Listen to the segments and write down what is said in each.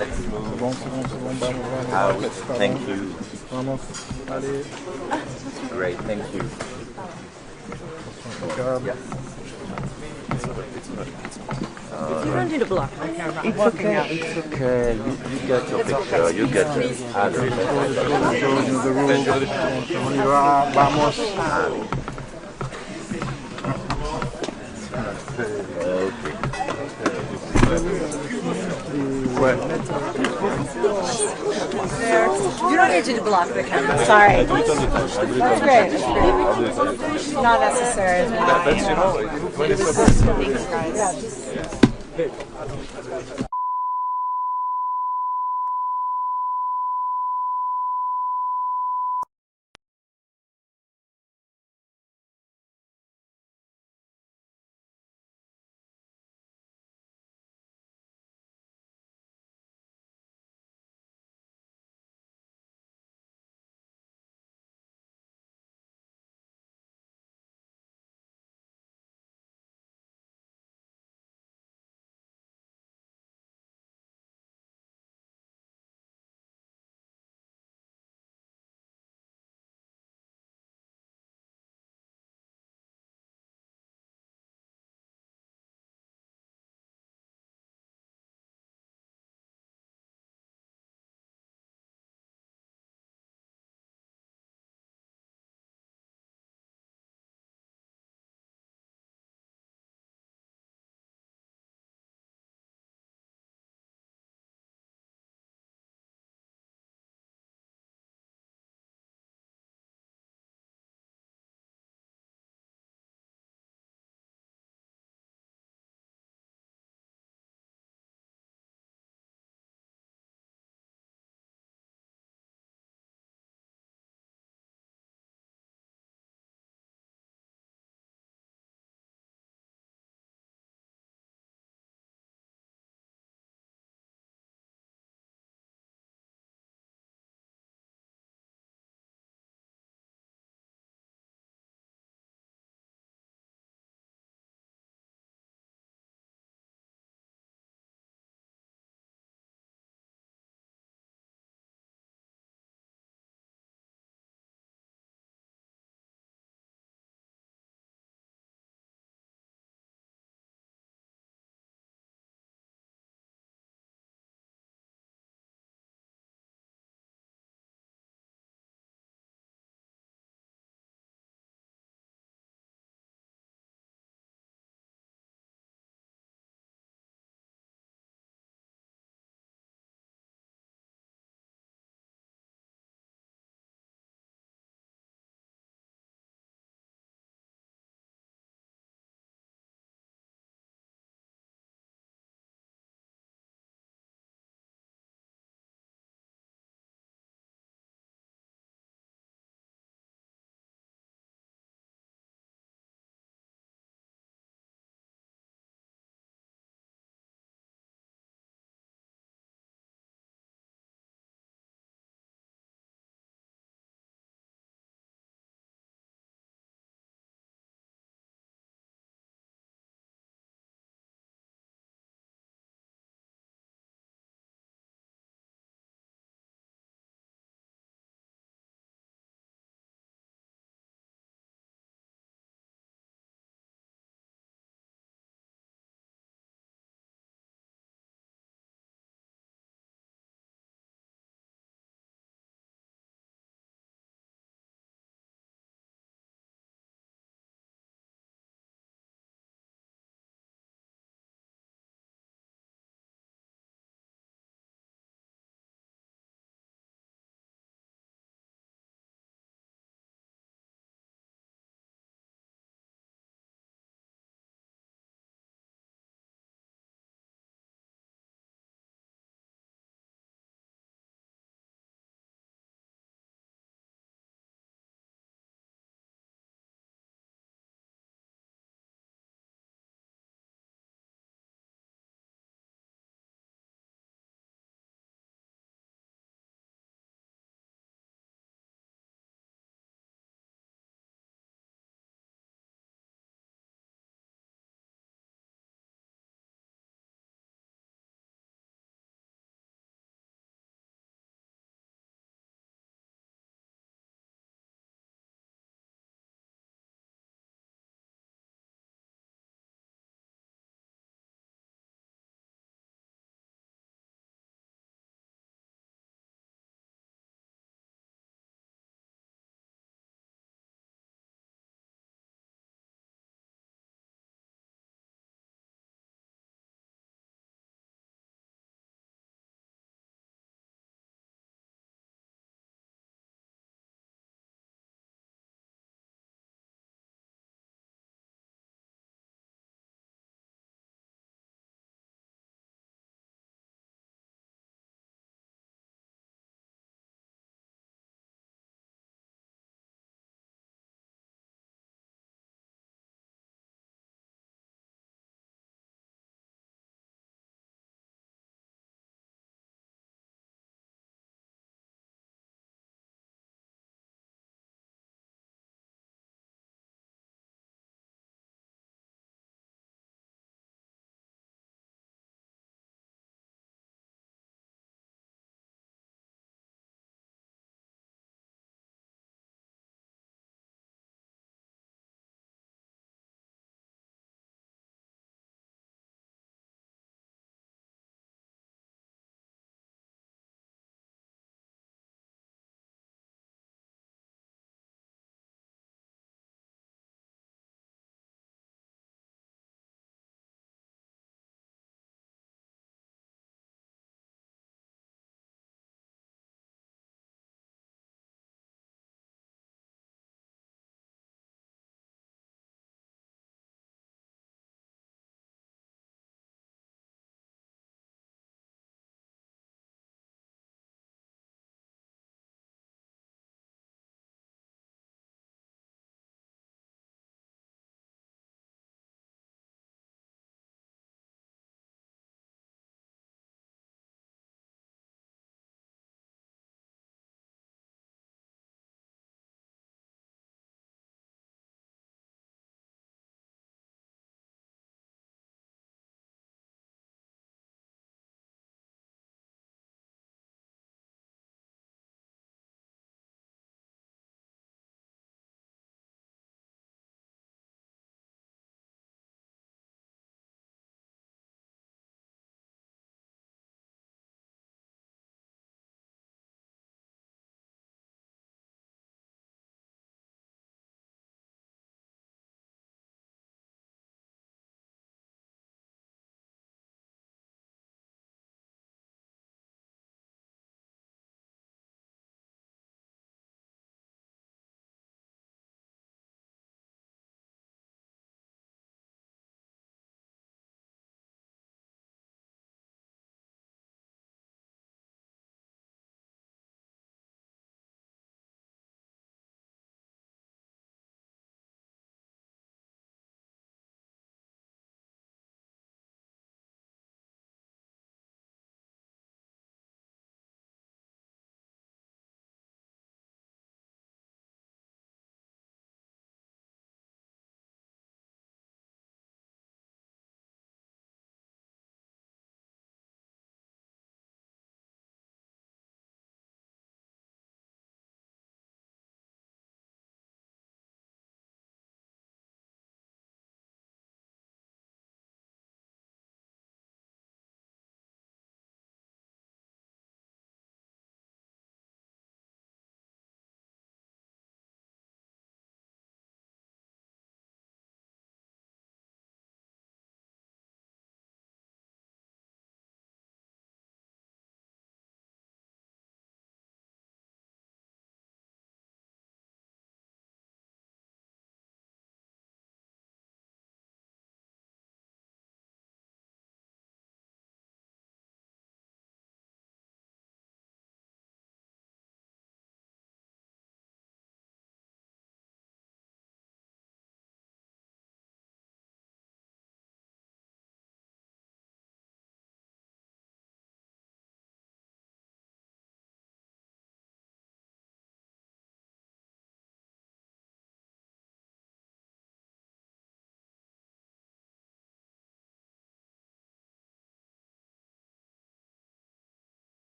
let's C'est move bon, c'est bon, c'est bon. Vamos, out. vamos. Thank you. Vamos. Allez. Great, thank you. Regarde. Yeah. You don't need a block. It's okay, it's okay. You get your picture, you get the other. Show you the rules. On y va, vamos. Okay. Ouais. You don't need to block the camera. Sorry. That's great. Not necessary. That's, you know, when it's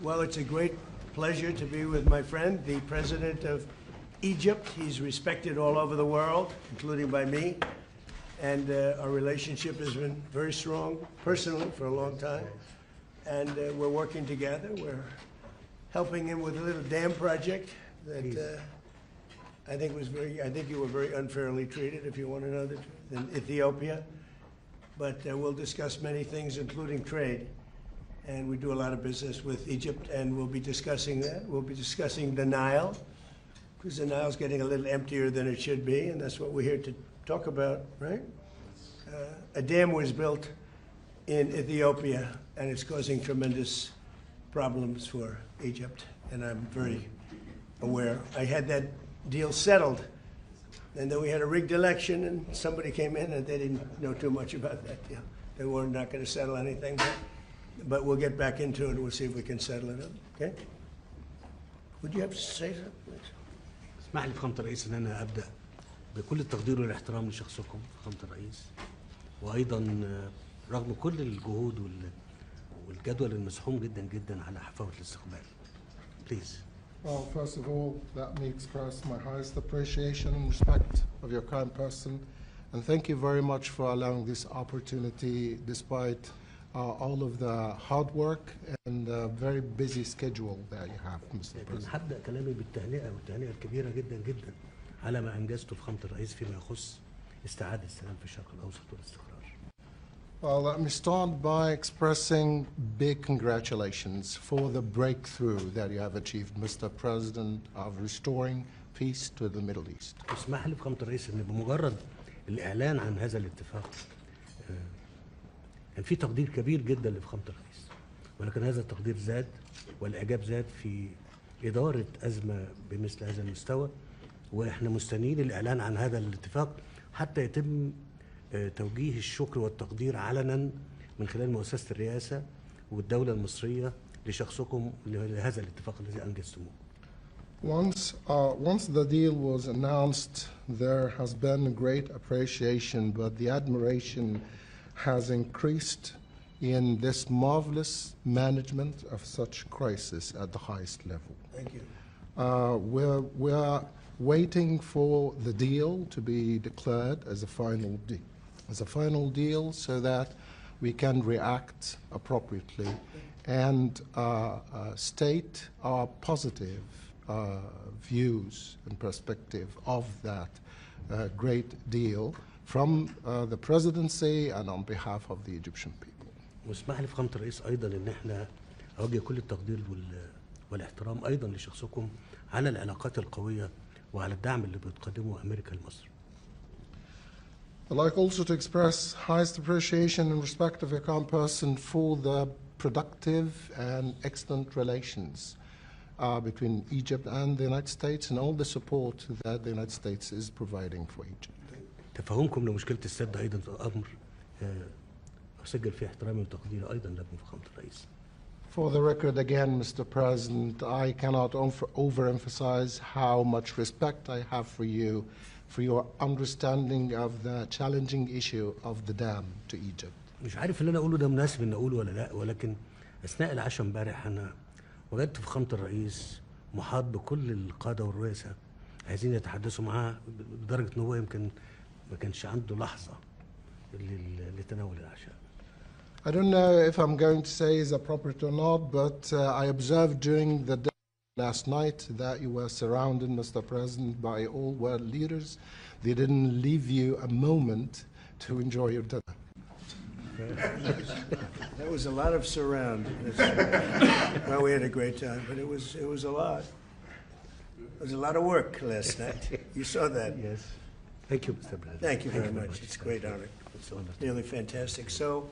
Well, it's a great pleasure to be with my friend, the president of Egypt. He's respected all over the world, including by me. And our relationship has been very strong, personally, for a long time. And we're working together. We're helping him with a little dam project that I think you were very unfairly treated, if you want to know the truth, in Ethiopia. But we'll discuss many things, including trade. And we do a lot of business with Egypt, and we'll be discussing that. We'll be discussing the Nile, because the Nile's getting a little emptier than it should be, and that's what we're here to talk about, right? A dam was built in Ethiopia, and it's causing tremendous problems for Egypt, and I'm very aware. I had that deal settled, and then we had a rigged election, and somebody came in, and they didn't know too much about that deal. They were not going to settle anything, but we'll get back into it. We'll see if we can settle it up. Okay? Would you have to say something? اسمح لي فخامة الرئيس ان انا ابدا بكل التقدير والاحترام لشخصكم فخامة الرئيس، وايضا رغم كل الجهود والجدول المزحوم جدا جدا على حفاوة الاستقبال. Please. Well, first of all, let me express my highest appreciation and respect of your kind person, and thank you very much for allowing this opportunity despite all of the hard work and very busy schedule that you have, Mr. President. هبدأ كلامي بالتهنئة والتهنئة الكبيرة جدا جدا على ما أنجزته فخامة الرئيس فيما يخص استعادة السلام في الشرق الأوسط والاستقرار. Well, let me start by expressing big congratulations for the breakthrough that you have achieved, Mr. President, of restoring peace to the Middle East. اسمح لي فخامة الرئيس ان بمجرد الإعلان عن هذا الاتفاق كان في تقدير كبير جدا لفخامة الرئيس، ولكن هذا التقدير زاد والإعجاب زاد في إدارة أزمة بمثل هذا المستوى، وإحنا مستنيين الإعلان عن هذا الاتفاق حتى يتم توجيه الشكر والتقدير علنا من خلال مؤسسة الرئاسة والدولة المصرية لشخصكم لهذا الاتفاق الذي أنجزتموه. Once the deal was announced, there has been great appreciation, but the admiration has increased in this marvelous management of such crisis at the highest level. Thank you. We're waiting for the deal to be declared as a final deal, so that we can react appropriately and state our positive views and perspective of that great deal from the presidency and on behalf of the Egyptian people. واسمح لي فخامة الرئيس أيضا إن إحنا أوجه كل التقدير والاحترام أيضا لشخصكم على العلاقات القوية وعلى الدعم اللي بتقدمه أمريكا لمصر. I'd like also to express highest appreciation and respect of your kind person for the productive and excellent relations between Egypt and the United States and all the support that the United States is providing for Egypt. تفهمكم لمشكلة السد أيضا أمر أسجل فيه احترامي وتقديري أيضا لكم فخامة الرئيس. For the record again, Mr. President, I cannot overemphasize how much respect I have for you, for your understanding of the challenging issue of the dam to Egypt. مش عارف اللي أنا أقوله ده مناسب إن أقوله ولا لا، ولكن أثناء العشاء امبارح أنا وجدت فخامة الرئيس محاط بكل القادة والرؤساء عايزين يتحدثوا معاه لدرجة إن هو يمكن ما كانش عنده لحظة لتناول العشاء. I don't know if I'm going to say is appropriate or not, but I observed during the day last night that you were surrounded, Mr. President, by all world leaders. They didn't leave you a moment to enjoy your dinner. That was a lot of surround. Well, we had a great time, but it was a lot. It was a lot of work last night. You saw that. Yes. Thank you, Mr. President. Thank you very much. It's a great honor. It's really fantastic. So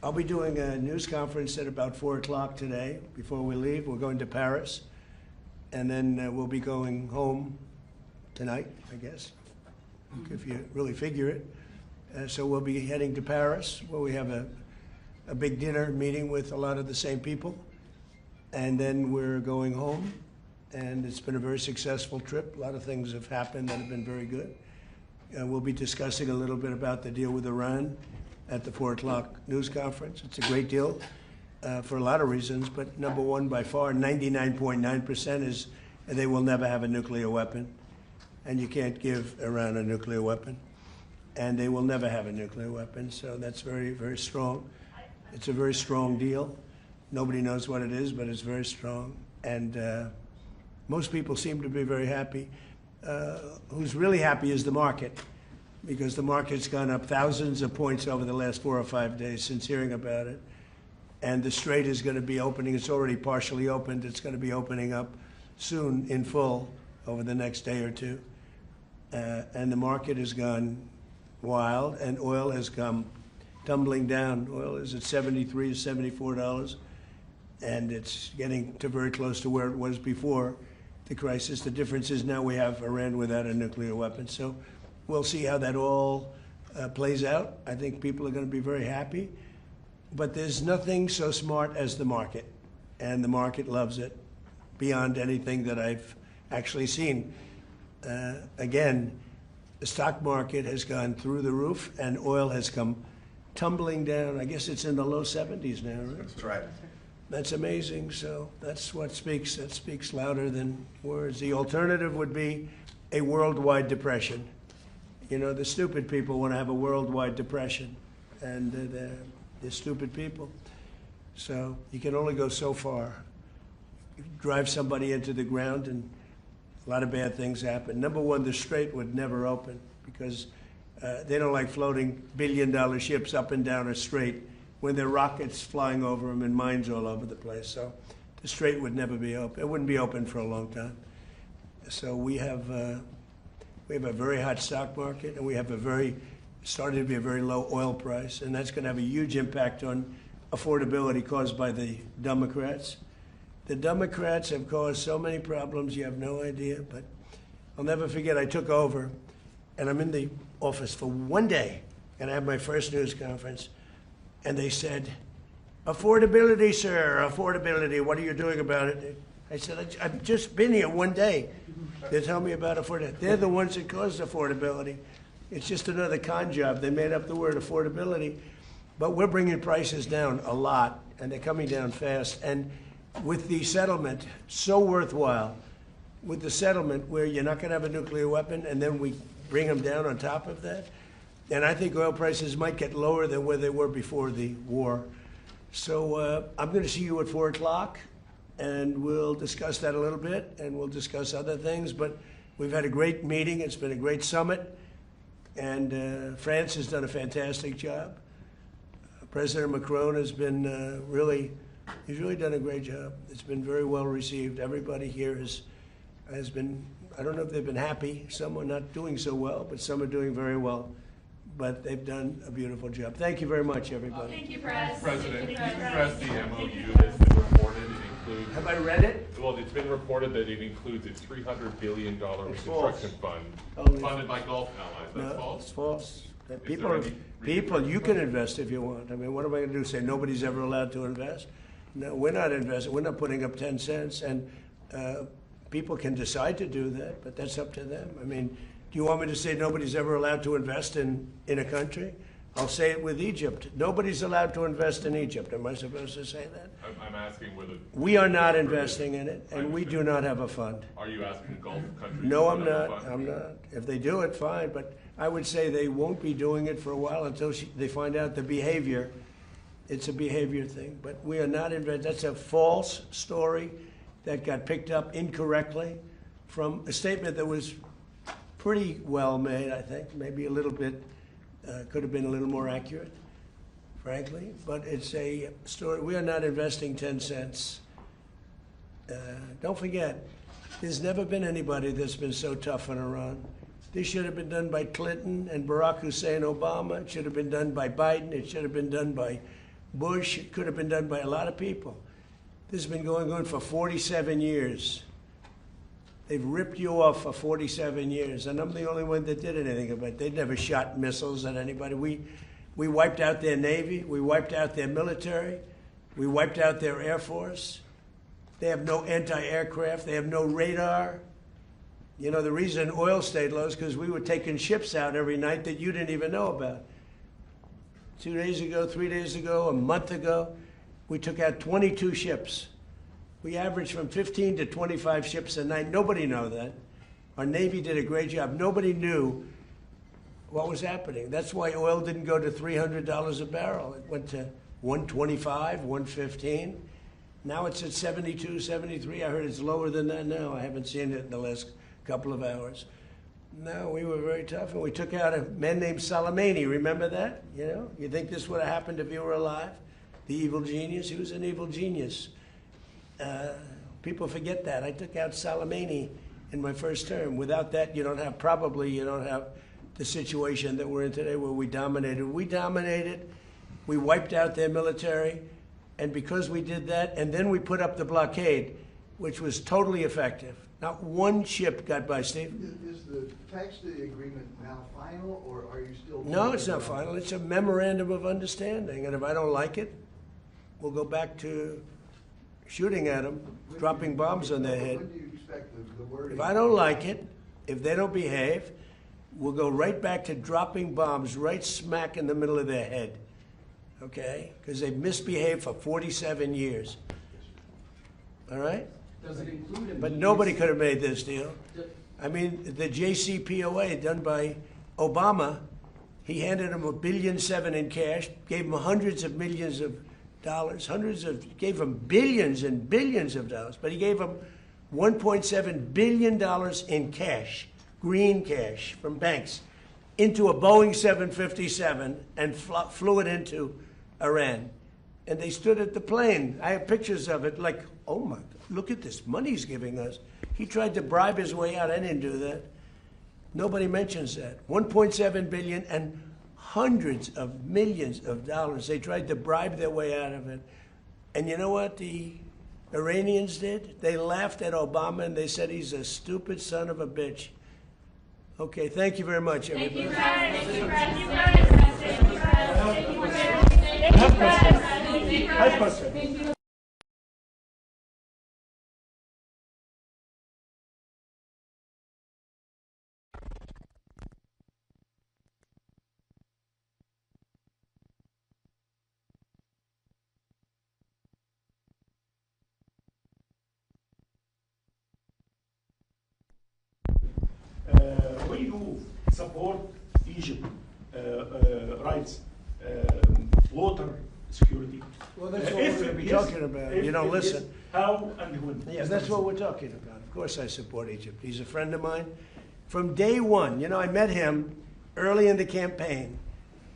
I'll be doing a news conference at about 4 o'clock today. Before we leave, we're going to Paris. And then we'll be going home tonight, I guess, if you really figure it. So we'll be heading to Paris, where we have a big dinner meeting with a lot of the same people. And then we're going home. And it's been a very successful trip. A lot of things have happened that have been very good. We'll be discussing a little bit about the deal with Iran at the 4 o'clock news conference. It's a great deal. for a lot of reasons, but number one by far, 99.9% is they will never have a nuclear weapon, and you can't give Iran a nuclear weapon, and they will never have a nuclear weapon, so that's very, very strong. It's a very strong deal. Nobody knows what it is, but it's very strong, and most people seem to be very happy. Who's really happy is the market, because the market's gone up thousands of points over the last 4 or 5 days since hearing about it. And the Strait is going to be opening. It's already partially opened. It's going to be opening up soon in full over the next day or two. And the market has gone wild, and oil has come tumbling down. Oil is at $73 to $74, and it's getting to very close to where it was before the crisis. The difference is now we have Iran without a nuclear weapon. So we'll see how that all plays out. I think people are going to be very happy. But there's nothing so smart as the market, and the market loves it beyond anything that I've actually seen. Again, the stock market has gone through the roof, and oil has come tumbling down. I guess it's in the low 70s now, right? That's right. That's amazing. So that's what speaks. That speaks louder than words. The alternative would be a worldwide depression. You know, the stupid people want to have a worldwide depression, and they're stupid people. So you can only go so far. You drive somebody into the ground, and a lot of bad things happen. Number one, the Strait would never open because they don't like floating billion-dollar ships up and down a strait when there are rockets flying over them and mines all over the place. So the Strait would never be open. It wouldn't be open for a long time. So we have a very hot stock market, and we have started to be a very low oil price, and that's going to have a huge impact on affordability caused by the Democrats. The Democrats have caused so many problems, you have no idea, but I'll never forget, I took over, and I'm in the office for one day, and I have my first news conference, and they said, affordability, sir, affordability, what are you doing about it? I said, I've just been here one day. They tell me about affordability. They're the ones that caused affordability. It's just another con job. They made up the word affordability. But we're bringing prices down a lot, and they're coming down fast. And with the settlement, so worthwhile, with the settlement where you're not going to have a nuclear weapon, and then we bring them down on top of that. And I think oil prices might get lower than where they were before the war. So I'm going to see you at 4 o'clock, and we'll discuss that a little bit, and we'll discuss other things. But we've had a great meeting. It's been a great summit. And France has done a fantastic job. President Macron has been he's really done a great job. It's been very well received. Everybody here has been, I don't know if they've been happy. Some are not doing so well, but some are doing very well. But they've done a beautiful job. Thank you very much, everybody. Thank you, Press. President, can you address the MOU that's been reported? It includes. Have I read it? Well, it's been reported that it includes a $300 billion reconstruction fund False. funded by Gulf allies. That's No, false? it's false. there People, any people, you can invest if you want. I mean, what am I going to do? Say nobody's ever allowed to invest? No, we're not investing. We're not putting up 10 cents. And people can decide to do that, but that's up to them. I mean, do you want me to say nobody's ever allowed to invest in a country? I'll say it with Egypt. Nobody's allowed to invest in Egypt. Am I supposed to say that? I'm asking whether. We are not investing in it, and we do not have a fund. Are you asking Gulf countries? No, to I'm have a not. fund? I'm not. If they do it, fine. But I would say they won't be doing it for a while until they find out the behavior. It's a behavior thing. But we are not investing. That's a false story that got picked up incorrectly from a statement that was pretty well made, I think. Maybe a little bit, could have been a little more accurate, frankly. But it's a story. We are not investing 10 cents. Don't forget, there's never been anybody that's been so tough on Iran. This should have been done by Clinton and Barack Hussein Obama. It should have been done by Biden. It should have been done by Bush. It could have been done by a lot of people. This has been going on for 47 years. They've ripped you off for 47 years, and I'm the only one that did anything about it. They never shot missiles at anybody. We wiped out their Navy. We wiped out their military. We wiped out their Air Force. They have no anti-aircraft. They have no radar. You know, the reason oil stayed low is because we were taking ships out every night that you didn't even know about. 2 days ago, 3 days ago, a month ago, we took out 22 ships. We averaged from 15 to 25 ships a night. Nobody knew that. Our Navy did a great job. Nobody knew what was happening. That's why oil didn't go to $300 a barrel. It went to 125, 115. Now it's at 72, 73. I heard it's lower than that now. I haven't seen it in the last couple of hours. No, we were very tough, and we took out a man named Soleimani. Remember that? You know, you think this would have happened if you were alive? The evil genius. He was an evil genius. People forget that. I took out Soleimani in my first term. Without that, you don't have the situation that we're in today where we dominated. We wiped out their military, and because we did that, and then we put up the blockade, which was totally effective. Not one ship got by, Steve. Is the text of the agreement now final, or are you still... No, it's not final. It's a memorandum of understanding, and if I don't like it, we'll go back to shooting at them, dropping bombs on their head. When do you expect the wording? If I don't like it, if they don't behave, we'll go right back to dropping bombs right smack in the middle of their head, okay? Because they've misbehaved for 47 years, all right? Does it include... But nobody could have made this deal. I mean, the JCPOA done by Obama, he handed him $1.7 billion in cash, gave him hundreds of millions of dollars, gave him billions and billions of dollars, but he gave him $1.7 billion in cash, green cash from banks, into a Boeing 757 and flew it into Iran. And they stood at the plane. I have pictures of it, like, oh my God, look at this money he's giving us. He tried to bribe his way out. I didn't do that. Nobody mentions that. $1.7 billion and hundreds of millions of dollars. They tried to bribe their way out of it. And you know what the Iranians did? They laughed at Obama and they said he's a stupid son of a bitch. Okay, thank you very much, everybody. Thank you, Thank you. We do support Egypt rights, water security. Well, that's what we're going to be talking about. You don't listen. How and when? Yeah, that's what we're talking about. Of course I support Egypt. He's a friend of mine. From day one, you know, I met him early in the campaign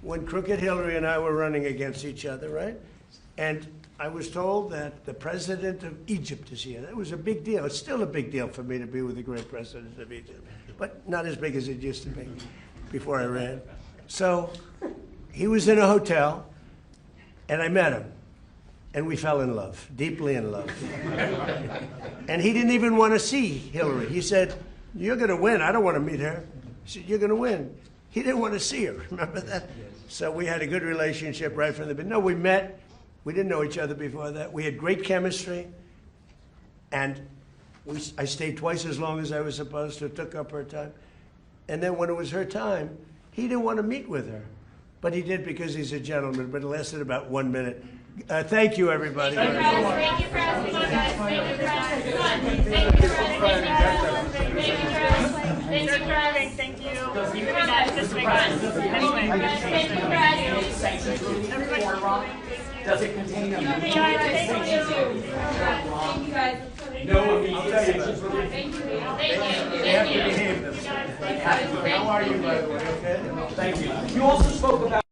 when Crooked Hillary and I were running against each other, right? And I was told that the president of Egypt is here. That was a big deal. It's still a big deal for me to be with the great president of Egypt, but not as big as it used to be before I ran. So he was in a hotel, and I met him, and we fell in love, deeply in love. And he didn't even want to see Hillary. He said, "You're going to win. I don't want to meet her." He said, "You're going to win." He didn't want to see her. Remember that? So we had a good relationship right from the beginning. No, we met. We didn't know each other before that. We had great chemistry, and I stayed twice as long as I was supposed to, took up her time. And then when it was her time, he didn't want to meet with her. But he did because he's a gentleman, but it lasted about 1 minute. Thank you, everybody. Thank you for asking us. Thank you for driving. Thank you. You can that just make us. Anyway, thank you for asking. Everybody. Does it contain a... Thank you guys. No, I mean, I'll tell you that. Thank you. They have to behave themselves. How are you, by the way? Okay? Thank you. You also spoke about...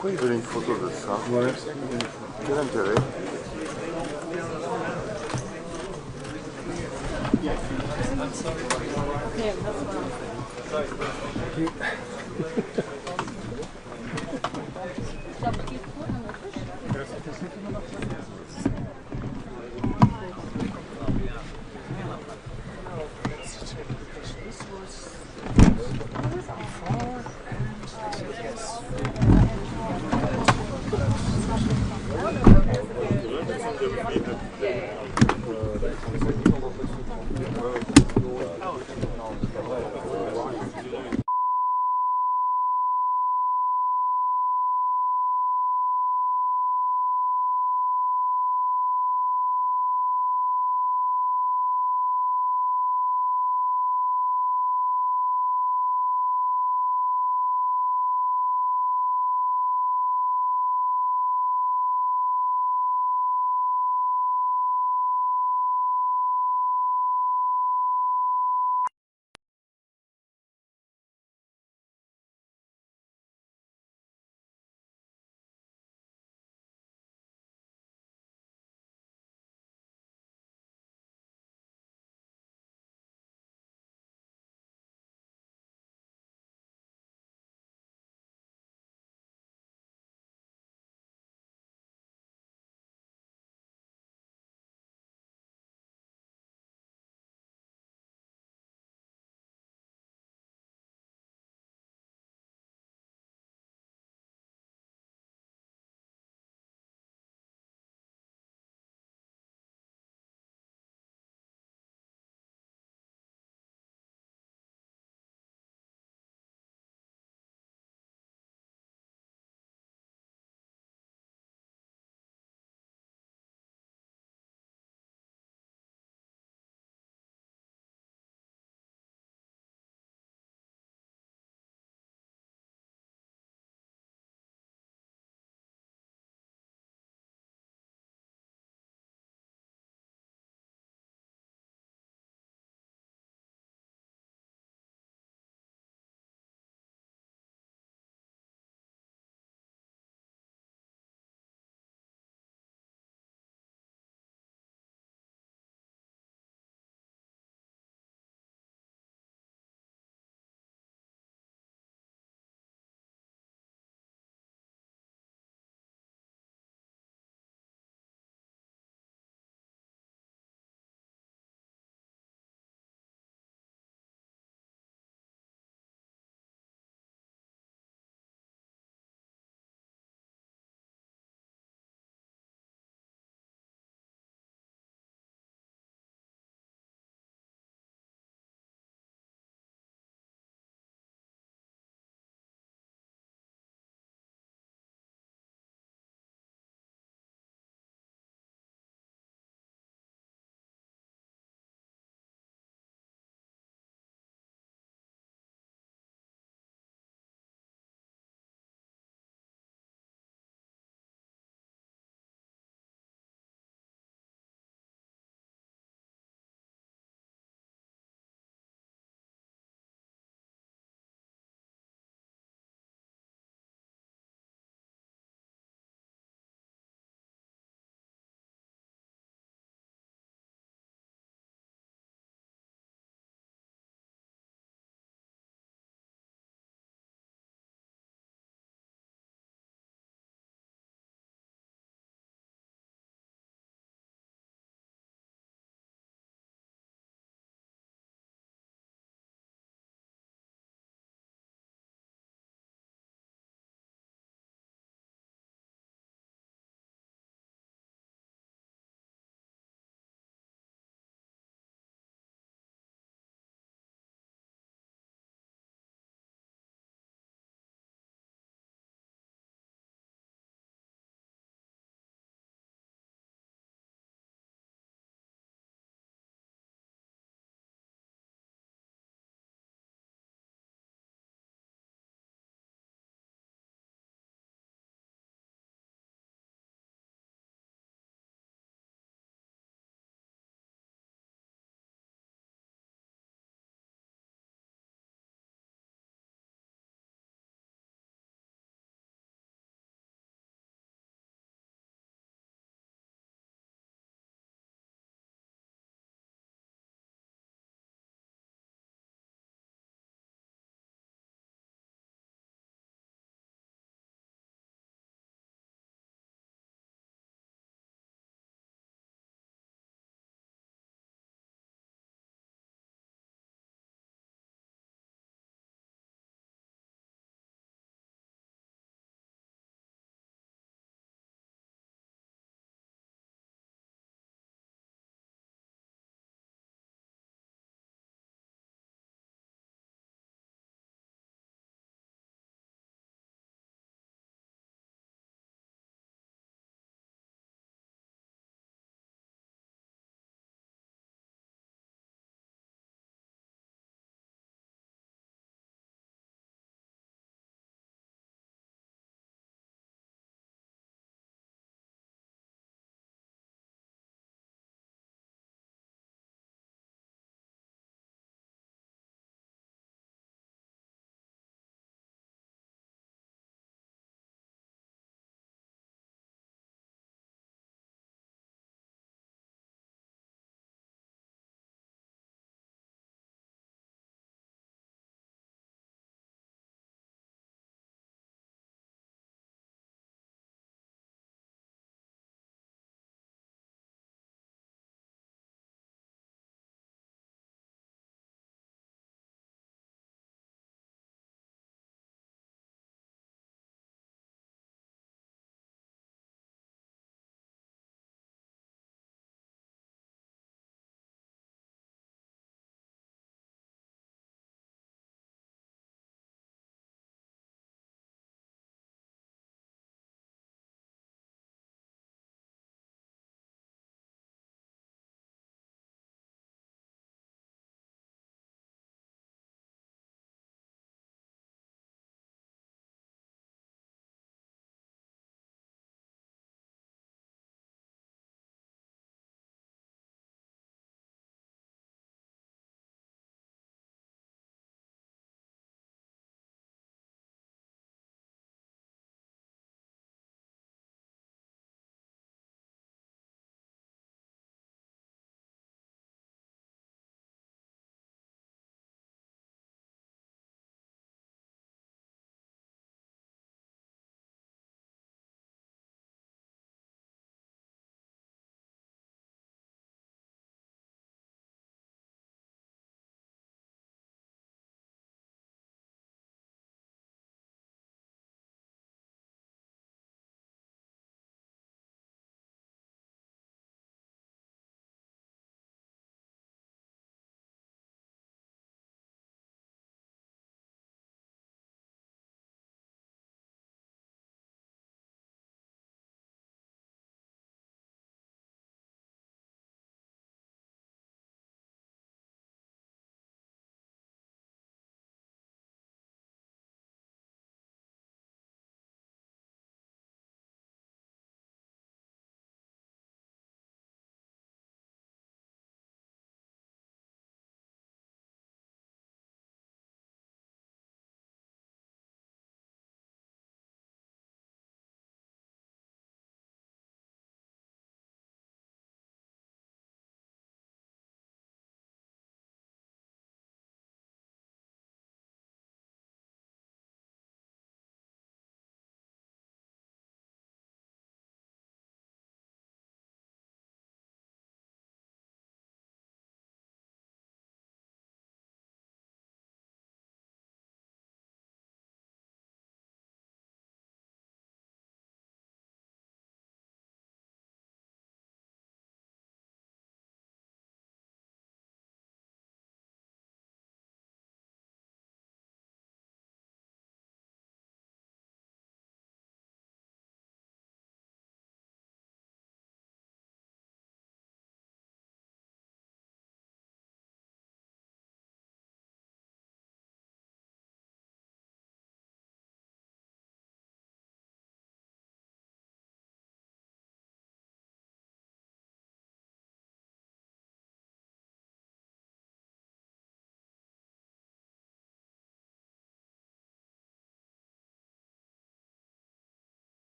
Pourquoi ils veulent une photo de ça? Ouais. Quel intérêt?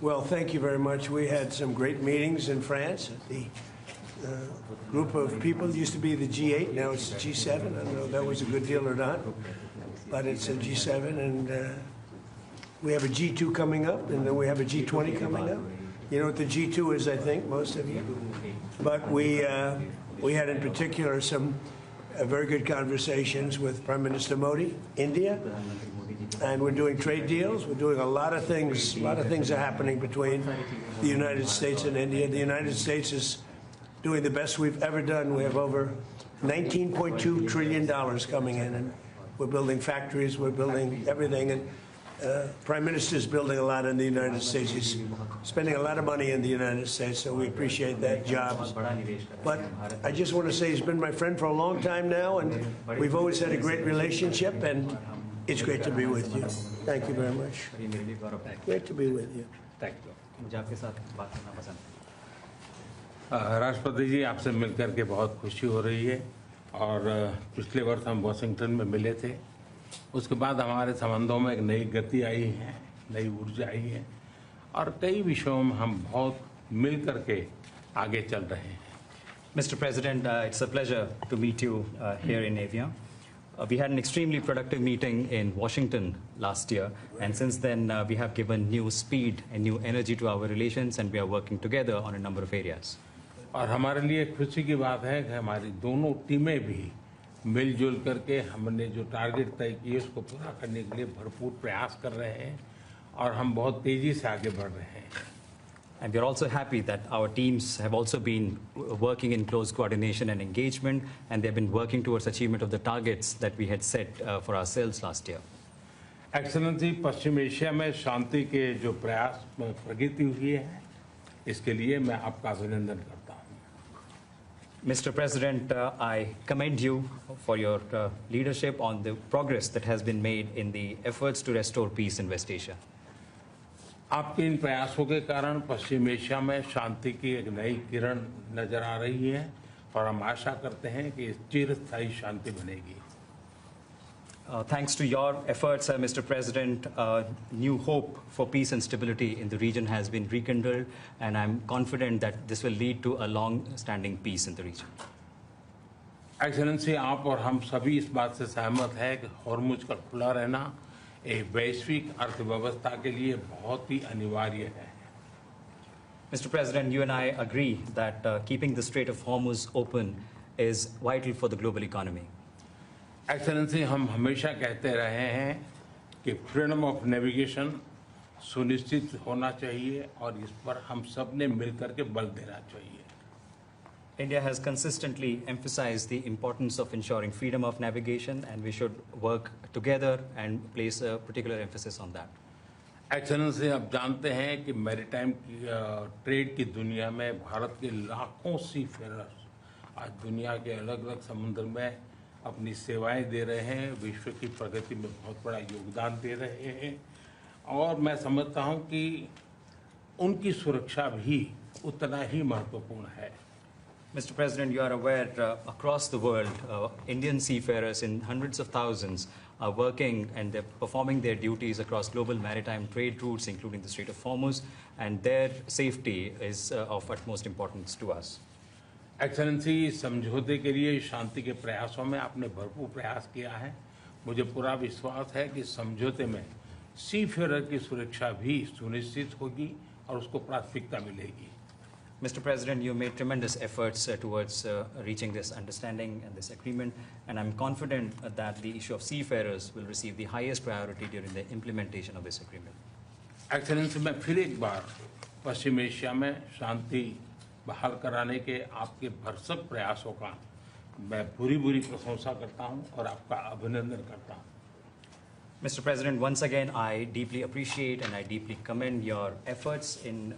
Well, thank you very much. We had some great meetings in France. The group of people used to be the G8, now it's the G7. I don't know if that was a good deal or not, but it's a G7, and we have a G2 coming up, and then we have a G20 coming up. You know what the G2 is, I think, most of you. But we had in particular some very good conversations with Prime Minister Modi, India. And we're doing trade deals. We're doing a lot of things. A lot of things are happening between the United States and India. The United States is doing the best we've ever done. We have over $19.2 trillion coming in, and we're building factories. We're building everything. And Prime Minister is building a lot in the United States. He's spending a lot of money in the United States, so we appreciate that, jobs. But I just want to say he's been my friend for a long time now, and we've always had a great relationship, and it's great to be with you. Thank you very much. Great to be with you. Thank you. राष्ट्रपति जी, आपसे मिलकर के बहुत खुशी हो रही है और पिछले वर्ष हम वाशिंगटन में मिले थे। उसके बाद हमारे संबंधों में एक नई गति आई है, नई ऊर्जा आई है और कई विषयों में हम बहुत मिल करके आगे चल रहे हैं। Mr. President, it's a pleasure to meet you here in Avia. We had an extremely productive meeting in Washington last year, and since then we have given new speed and new energy to our relations, and we are working together on a number of areas. और हमारे लिए खुशी की बात है कि हमारी दोनों टीमें भी मिलजुल करके हमने जो टारगेट तय किए उसको पूरा करने के लिए भरपूर प्रयास कर रहे हैं और हम बहुत तेजी से आगे बढ़ रहे हैं। And we are also happy that our teams have also been working in close coordination and engagement, and they have been working towards achievement of the targets that we had set for ourselves last year. Excellency, Paschim Asia में शांति के जो प्रयास में प्रगति हुई है, इसके लिए मैं आपका अभिनंदन करता हूँ। Mr. President, I commend you for your leadership on the progress that has been made in the efforts to restore peace in West Asia. आपके इन प्रयासों के कारण पश्चिम एशिया में शांति की एक नई किरण नजर आ रही है और हम आशा करते हैं कि इस चिरस्थायी शांति बनेगी। Thanks to your efforts, Mr. President, new hope for peace and stability in the region has been rekindled, and I'm confident that this will lead to a long-standing peace in the region. Excellency, आप और हम सभी इस बात से सहमत हैं कि हॉर्मुज का खुला रहना एक वैश्विक अर्थव्यवस्था के लिए बहुत ही अनिवार्य है। Mr. President, you and I agree that keeping the Strait of Hormuz open is vital for the global economy. Excellency, हम हमेशा कहते रहे हैं कि फ्रीडम ऑफ नेविगेशन सुनिश्चित होना चाहिए और इस पर हम सब ने मिलकर के बल देना चाहिए। India has consistently emphasized the importance of ensuring freedom of navigation, and we should work together and place a particular emphasis on that. Excellency, आप जानते हैं कि मैरीटाइम ट्रेड की दुनिया में भारत के लाखों सी फेरर्स आज दुनिया के अलग अलग समुद्र में अपनी सेवाएं दे रहे हैं, विश्व की प्रगति में बहुत बड़ा योगदान दे रहे हैं और मैं समझता हूं कि उनकी सुरक्षा भी उतना ही महत्वपूर्ण है। Mr. President, you are aware across the world, Indian seafarers in hundreds of thousands are working and they're performing their duties across global maritime trade routes, including the Strait of Hormuz, and their safety is of utmost importance to us. Excellency, समझौते के लिए शांति के प्रयासों में आपने भरपूर प्रयास किया है। मुझे पूरा विश्वास है कि समझौते में सीफेरर की सुरक्षा भी सुनिश्चित होगी और उसको प्राथमिकता मिलेगी। Mr. President, you made tremendous efforts towards reaching this understanding and this agreement, and I'm confident that the issue of seafarers will receive the highest priority during the implementation of this agreement. Excellency, मैं फिर एक बार पश्चिम Asia में शांति बहाल कराने के आपके भरसक प्रयासों का मैं पूरी प्रशंसा करता हूं और आपका अभिनंदन करता हूं। Mr. President, once again, I deeply appreciate and I deeply commend your efforts in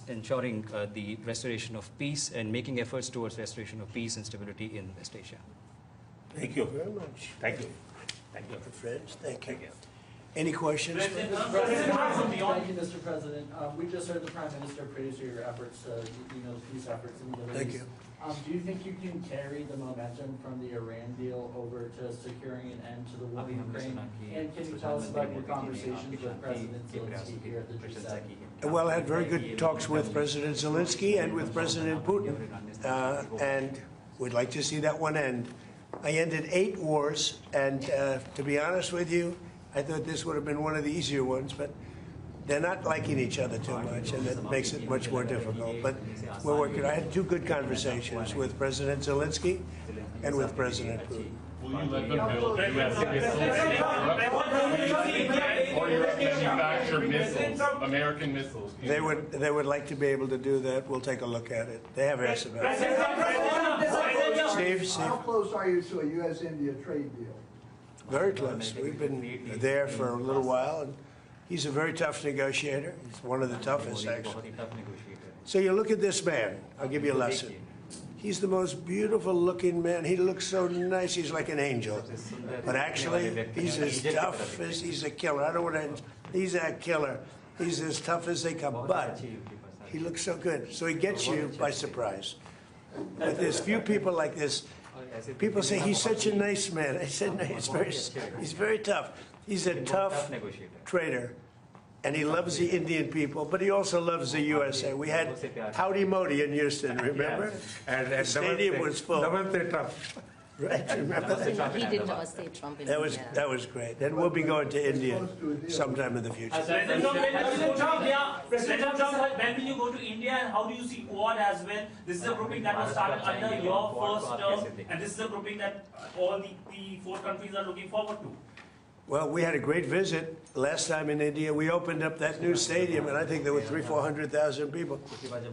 ensuring the restoration of peace and making efforts towards restoration of peace and stability in West Asia. Thank you very much. Thank you. Thank you. Good friends. Thank you. Any questions? Thank you, Mr. President. We just heard the Prime Minister praise your efforts, peace efforts in the Middle Thank East. you. Do you think you can carry the momentum from the Iran deal over to securing an end to the war in Ukraine? And can you tell us about your conversations with President Zelensky here at the G7? Well, I had very good talks with President Zelensky and with President Putin, and we'd like to see that one end. I ended 8 wars, and to be honest with you, I thought this would have been one of the easier ones, but they're not liking each other too much, and that makes it much more difficult. But we're working. I had 2 good conversations with President Zelensky and with President Putin. Will you let them build U.S. missiles in Europe? Or Europe manufacture missiles, American missiles? They would like to be able to do that. We'll take a look at it. They have asked about it. Steve? How close are you to a U.S.-India trade deal? Very close. We've been there for a little while, and he's a very tough negotiator. He's one of the toughest, actually. So you look at this man. I'll give you a lesson. He's the most beautiful-looking man. He looks so nice. He's like an angel. But actually, he's as tough as he's a killer. I don't want to. He's a killer. He's as tough as they come. But he looks so good. So he gets you by surprise. But there's few people like this. People say he's such a nice man. I said, no, he's very tough. He's a tough trader, and he loves the Indian people, but he also loves the USA. We had Howdy Modi in Houston, remember? And the stadium was full. Right, remember that? He did Namaste Trump in India. That was great. And we'll be going to India sometime in the future. President Trump, when will you go to India, and how do you see Quad as well? This is a grouping that was started under your first term, and this is a grouping that all the 4 countries are looking forward to. Well, we had a great visit last time in India. We opened up that new stadium, and I think there were 300,000-400,000 people.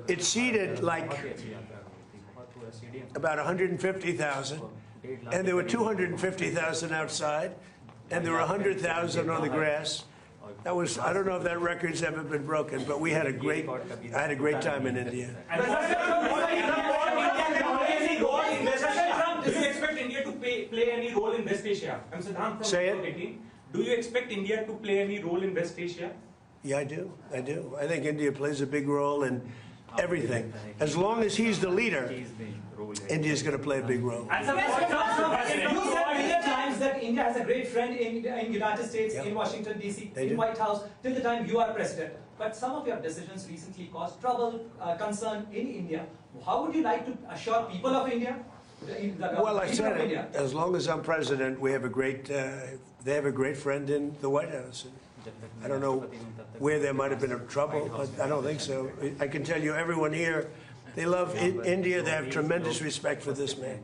It seated like about 150,000, and there were 250,000 outside, and there were 100,000 on the grass. That was, I don't know if that record's ever been broken, but I had a great time in India. Do you expect India to play any role in West Asia? Say it. Do you expect India to play any role in West Asia? Yeah, I do. I think India plays a big role in everything. As long as he's the leader, India's going to play a big role. And you said many times that India has a great friend in United States, in Washington, D.C., in White House, till the time you are president. But some of your decisions recently caused trouble, concern in India. How would you like to assure people of India? Well, I said it. As long as I'm president, we have a great. They have a great friend in the White House. I don't know where there might have been a trouble, but I don't think so. I can tell you, everyone here, they love India. They have tremendous respect for this man.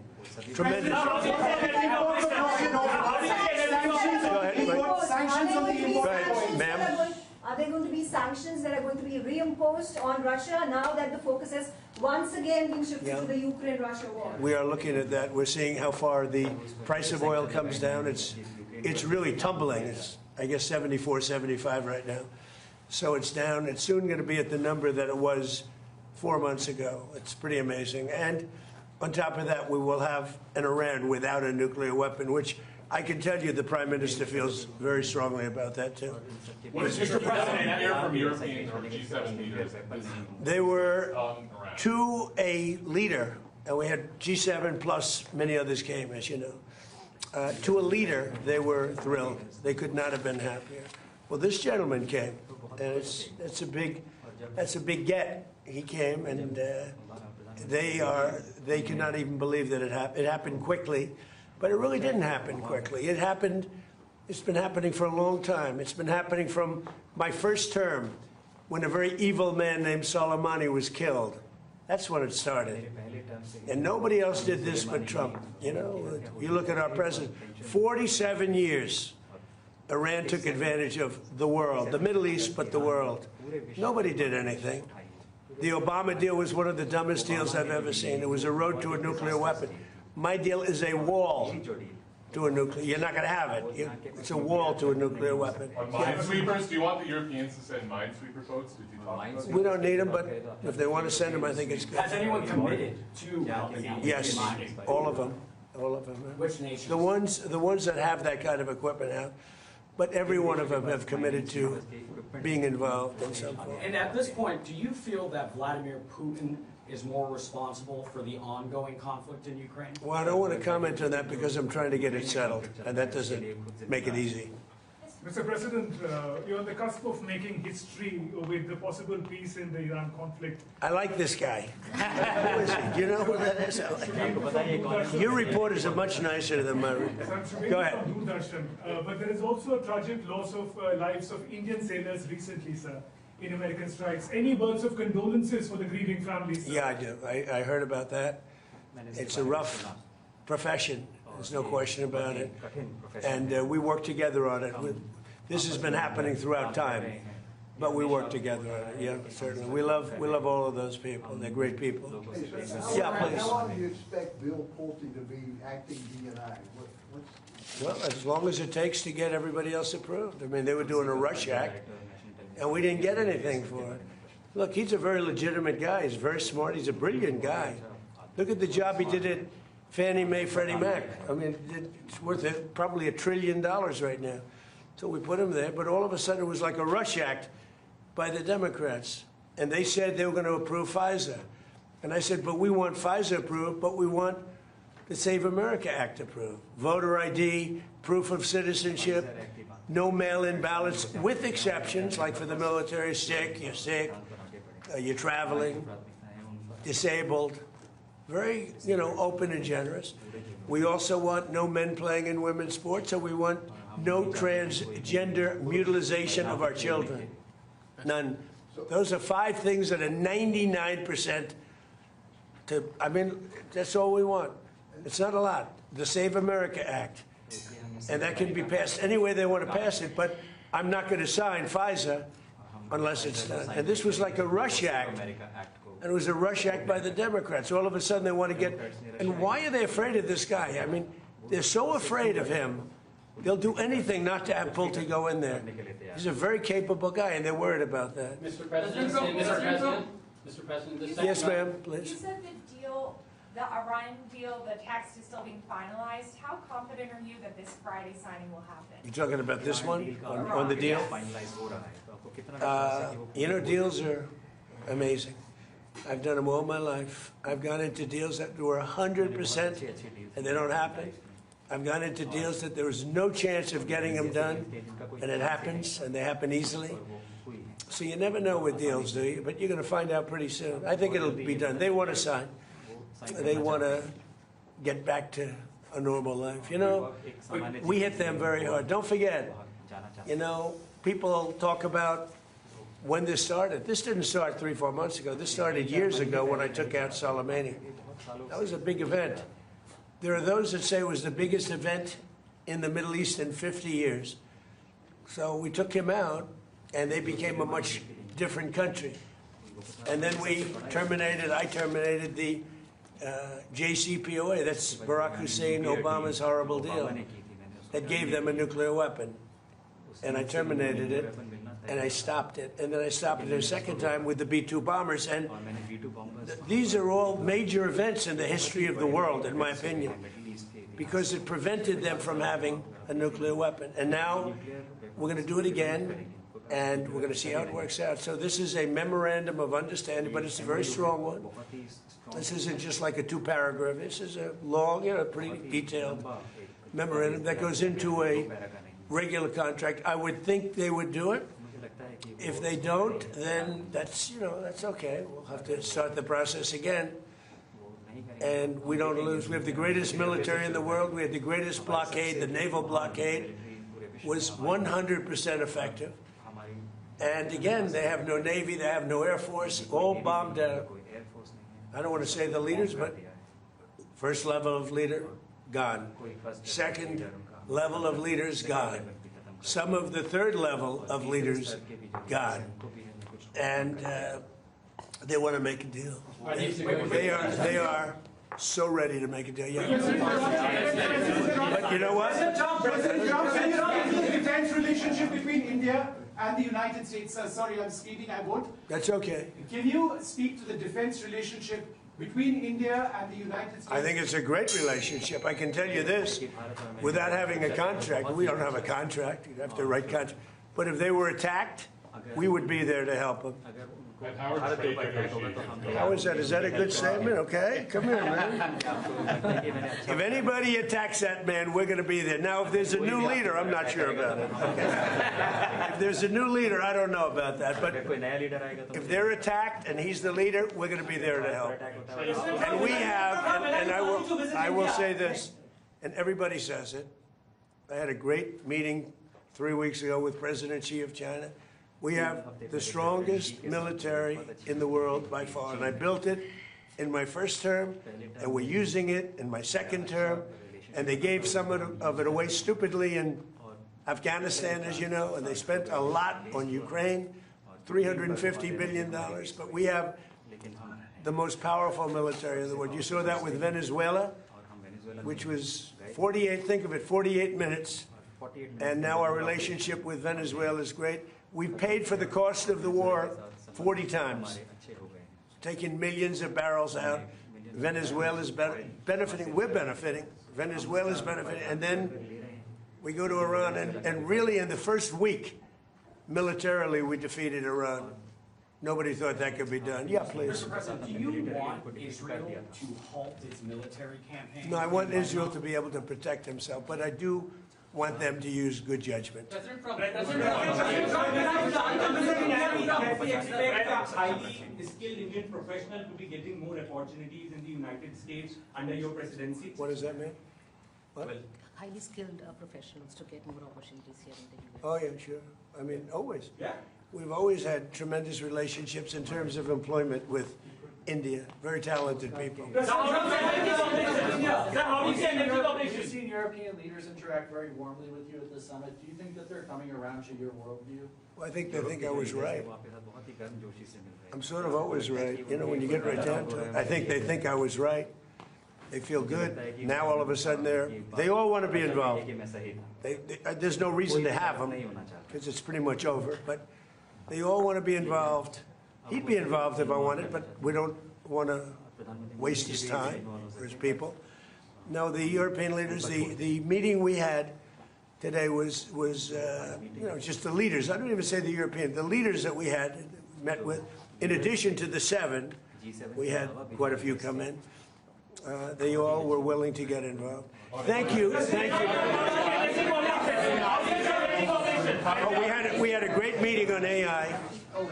Tremendous. Go ahead, ma'am. Are there going to be sanctions that are going to be reimposed on Russia now that the focus has once again been shifted to the Ukraine-Russia war? We are looking at that. We're seeing how far the price of oil comes down. It's really tumbling. It's, I guess, 74, 75 right now. So it's down. It's soon going to be at the number that it was 4 months ago. It's pretty amazing. And on top of that, we will have an Iran without a nuclear weapon, which I can tell you the Prime Minister feels very strongly about that, too. Mr. President, hear from European or G7 leaders. They were to a leader, and we had G7 plus many others came, as you know. To a leader, they were thrilled. They could not have been happier. Well, this gentleman came, and that's a big get. He came, and they cannot even believe that it happened. It happened quickly. But it really didn't happen quickly. It's been happening for a long time. It's been happening from my first term, when a very evil man named Soleimani was killed. That's when it started. And nobody else did this but Trump. You know, you look at our president, 47 years, Iran took advantage of the world, the Middle East, but the world. Nobody did anything. The Obama deal was one of the dumbest deals I've ever seen. It was a road to a nuclear weapon. My deal is a wall to a nuclear. You're not going to have it. It's a wall to a nuclear weapon. On minesweepers, do you want the Europeans to send minesweeper votes? Did you talk about We don't need them, but if they want to send them, I think it's good. Has anyone committed to? Yes, all of them. All of them. Which nations? The ones that have that kind of equipment have. But every one of them have committed to being involved in some form. And at this point, do you feel that Vladimir Putin is more responsible for the ongoing conflict in Ukraine? Well, I don't want to comment on that because I'm trying to get it settled, and that doesn't make it easy. Mr. President, you're on the cusp of making history with the possible peace in the Iran conflict. I like this guy. Who is he? Do you know who that is? I like him. Your reporters are much nicer than my reporters. Go ahead. But there is also a tragic loss of lives of Indian sailors recently, sir, in American strikes. Any words of condolences for the grieving families? Sir? Yeah, I do. I heard about that. It's a rough profession. There's no question about it. And we work together on it. This has been happening throughout time, but we work together on it. Yeah, certainly. We love all of those people. They're great people. Yeah, please. How long do you expect Bill Pulte to be acting DNI? Well, as long as it takes to get everybody else approved. I mean, they were doing a rush act, and we didn't get anything for it. Look, he's a very legitimate guy. He's very smart. He's a brilliant guy. Look at the job he did at Fannie Mae, Freddie Mac. I mean, it's worth probably $1 trillion right now. So we put him there, but all of a sudden it was like a rush act by the Democrats. And they said they were going to approve FISA. And I said, but we want FISA approved, but we want the Save America Act approved. Voter ID, proof of citizenship, no mail-in ballots, with exceptions, like for the military, you're sick, you're traveling, disabled. Very, open and generous. We also want no men playing in women's sports, so we want no transgender mutilization of our children. None. Those are 5 things that are 99% that's all we want. It's not a lot. The Save America Act. And that can be passed any way they want to pass it, but I'm not going to sign FISA unless it's done. And this was like a rush act. And it was a rush act by the Democrats. All of a sudden they want to get... And why are they afraid of this guy? I mean, they're so afraid of him, they'll do anything not to have Pulte go in there. He's a very capable guy, and they're worried about that. Mr. President, Mr. President, yes, ma'am, please. You said the Iran deal, the text is still being finalized. How confident are you that this Friday signing will happen? You talking about this one, on the deal? Deals are amazing. I've done them all my life. I've gone into deals that were 100% and they don't happen. I've gone into deals that there was no chance of getting them done, and it happens, and they happen easily. So you never know with deals, do you? But you're going to find out pretty soon. I think it'll be done. They want to sign. They want to get back to a normal life. We hit them very hard. Don't forget, people talk about when this started. This didn't start 3-4 months ago. This started years ago when I took out Soleimani. That was a big event. There are those that say it was the biggest event in the Middle East in 50 years. So we took him out, and they became a much different country. And then I terminated the JCPOA. That's Barack Hussein Obama's horrible deal that gave them a nuclear weapon. And I terminated it. And I stopped it. And then I stopped it a second time with the B-2 bombers. And these are all major events in the history of the world, in my opinion, because it prevented them from having a nuclear weapon. And now we're going to do it again, and we're going to see how it works out. So this is a memorandum of understanding, but it's a very strong one. This isn't just like a 2-paragraph. This is a long, pretty detailed memorandum that goes into a regular contract. I would think they would do it. If they don't, then that's okay. We'll have to start the process again. And we don't lose. We have the greatest military in the world. We had the greatest blockade. The naval blockade was 100% effective. And again, they have no Navy, they have no Air Force, all bombed out. I don't want to say the leaders, but first level of leader, gone. Second level of leaders, gone. Some of the third level of leaders, gone. And they want to make a deal. They are so ready to make a deal. Yeah. But you know what? President Trump, the defense relationship between India and the United States. Sorry, I'm speaking, I won't. That's okay. Can you speak to the defense relationship between India and the United States? I think it's a great relationship. I can tell you this, without having a contract, we don't have a contract, you'd have to write contract. But if they were attacked, we would be there to help them. And how are trade negotiations? How is that? Is that a good statement? Okay, come here, man. If anybody attacks that man, we're going to be there. Now, if there's a new leader, I'm not sure about it. Okay? If there's a new leader, I don't know about that. But if they're attacked and he's the leader, we're going to be there to help. And we have, and I will say this, and everybody says it. I had a great meeting 3 weeks ago with President Xi of China. We have the strongest military in the world by far, and I built it in my first term, and we're using it in my second term, and they gave some of it away stupidly in Afghanistan, as you know, and they spent a lot on Ukraine, $350 billion, but we have the most powerful military in the world. You saw that with Venezuela, which was 48, think of it, 48 minutes, and now our relationship with Venezuela is great. We've paid for the cost of the war 40 times, taking millions of barrels out. Venezuela's benefiting, we're benefiting, Venezuela's benefiting, and then we go to Iran, and really in the first week, militarily, we defeated Iran. Nobody thought that could be done. Yeah, please. Mr. President, do you want Israel to halt its military campaign? No, I want Israel to be able to protect himself, but I do want them to use good judgment. Highly skilled Indian professional to be getting more opportunities in the United States under your presidency. What does that mean? What? Well, highly skilled professionals to get more opportunities here in the US. Oh, yeah, sure. I mean, always. Yeah. We've always had tremendous relationships in terms of employment with India. Very talented people. You've seen European leaders interact very warmly with you at the summit. Do you think that they're coming around to your worldview? Well, I think they think I was right. I'm sort of always right. You know, when you get right down to it, I think they think I was right. They feel good. Now all of a sudden they all want to be involved. There's no reason to have them because it's pretty much over. But they all want to be involved. He'd be involved if I wanted, but we don't want to waste his time or his people. No, the European leaders, the meeting we had today was you know, just the leaders. I don't even say the European, the leaders that we had met with. In addition to the 7, we had quite a few come in. They all were willing to get involved. Thank you. Thank you very much. We had a great meeting on AI.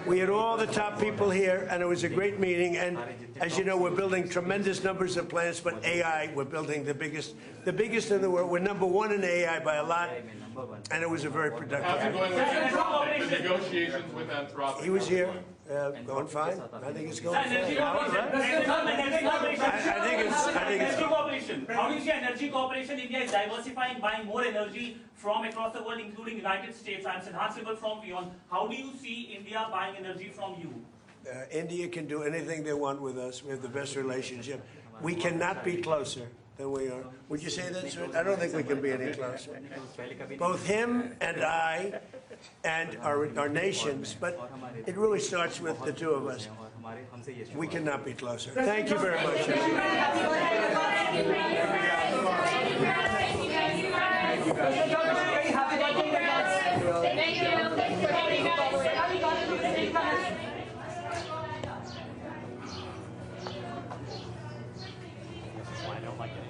We had all the top people here, and it was a great meeting. And as you know, we're building tremendous numbers of plants, but AI, we're building the biggest in the world. We're #1 in AI by a lot, and it was a very productive How's it going meeting. with the negotiations with Anthropic? He was here. Going fine. I think it's going fine. Energy cooperation. How do you see energy cooperation? India is diversifying, buying more energy from across the world, including United States, and it's enhanceable from beyond. How do you see India buying energy from you? India can do anything they want with us. We have the best relationship. We cannot be closer than we are. Would you say that, sir? I don't think we can be any closer. Both him and I and our nations, but it really starts with the two of us. We cannot be closer. Thank you very much. I don't like it.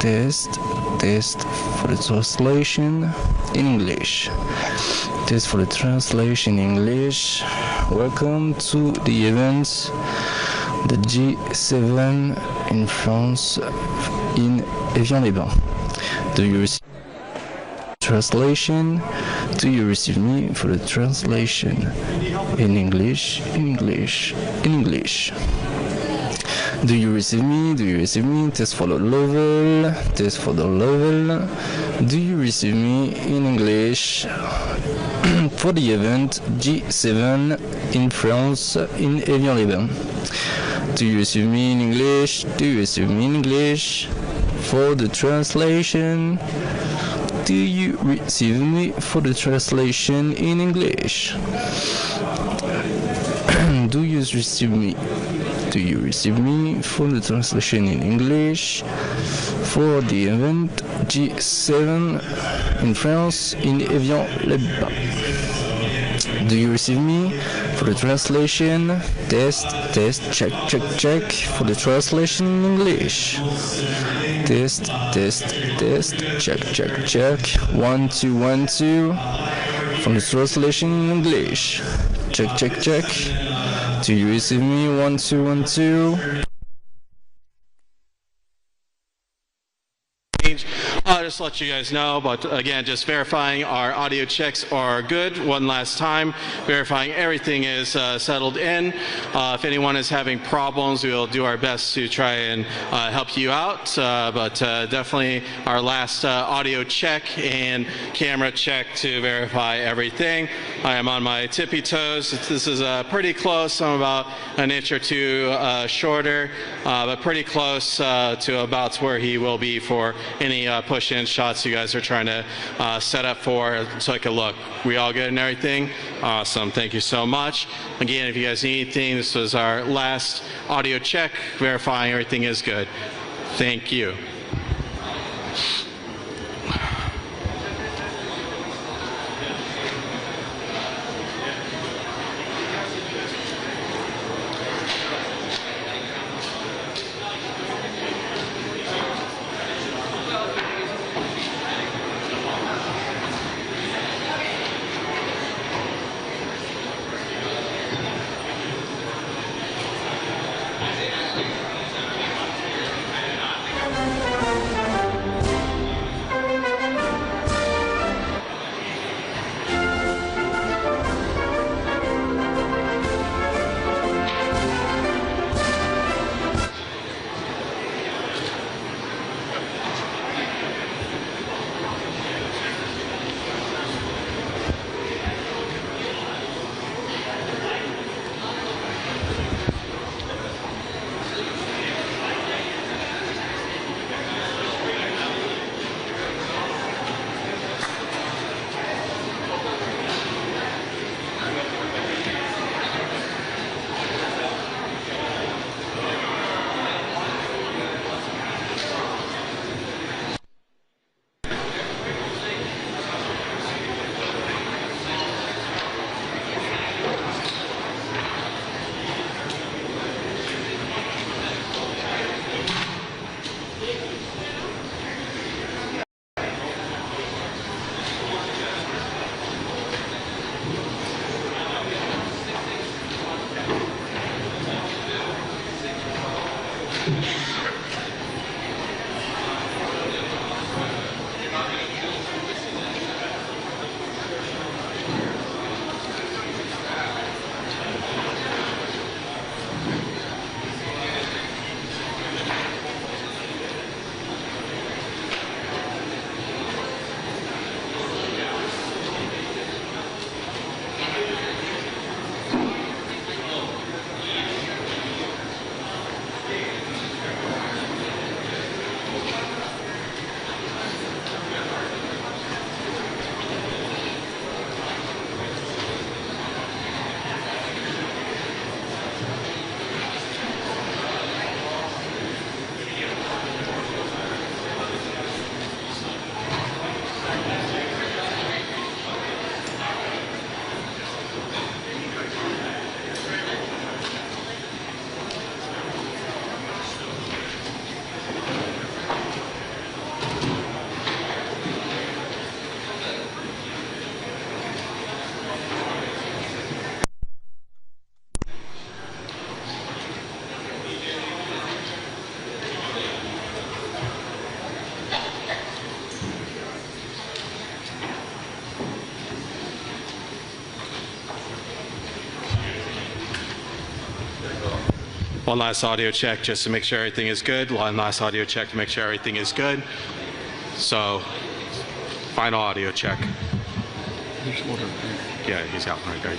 test for the translation in English. Test for the translation in English. Welcome to the event, the G7 in France, in Evian-les-Bains. Do you receive translation? Do you receive me for the translation in English? English. Do you receive me? Do you receive me? Test for the level. Test for the level. Do you receive me in English for the event G7 in France, in Evian-les-Bains? Do you receive me in English? Do you receive me in English for the translation? Do you receive me for the translation in English? Do you receive me? Do you receive me for the translation in English for the event G7 in France, in Evian-les-Bains? Do you receive me for the translation? Test, check for the translation in English. Test, check. 1, 2, 1, 2 for the translation in English. Check. Do you receive me? 1, 2, 1, 2. Just to let you guys know, but again, just verifying our audio checks are good one last time, verifying everything is settled in. If anyone is having problems, we'll do our best to try and help you out, but definitely our last audio check and camera check to verify everything. I am on my tippy toes. This is pretty close. I'm about an inch or two shorter, but pretty close to about where he will be for any push-in shots you guys are trying to set up for. Take a look. We all good and everything? Awesome. Thank you so much. Again, if you guys need anything, this was our last audio check, verifying everything is good. Thank you. One last audio check just to make sure everything is good. One last audio check to make sure everything is good. So, final audio check. Yeah, he's got one right there.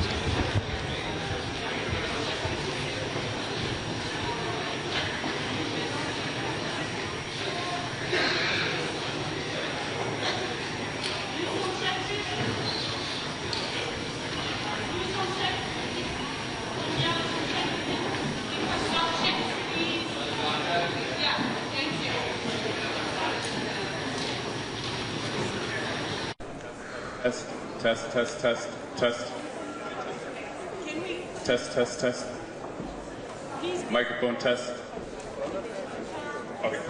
Test. Test. Microphone test. Okay.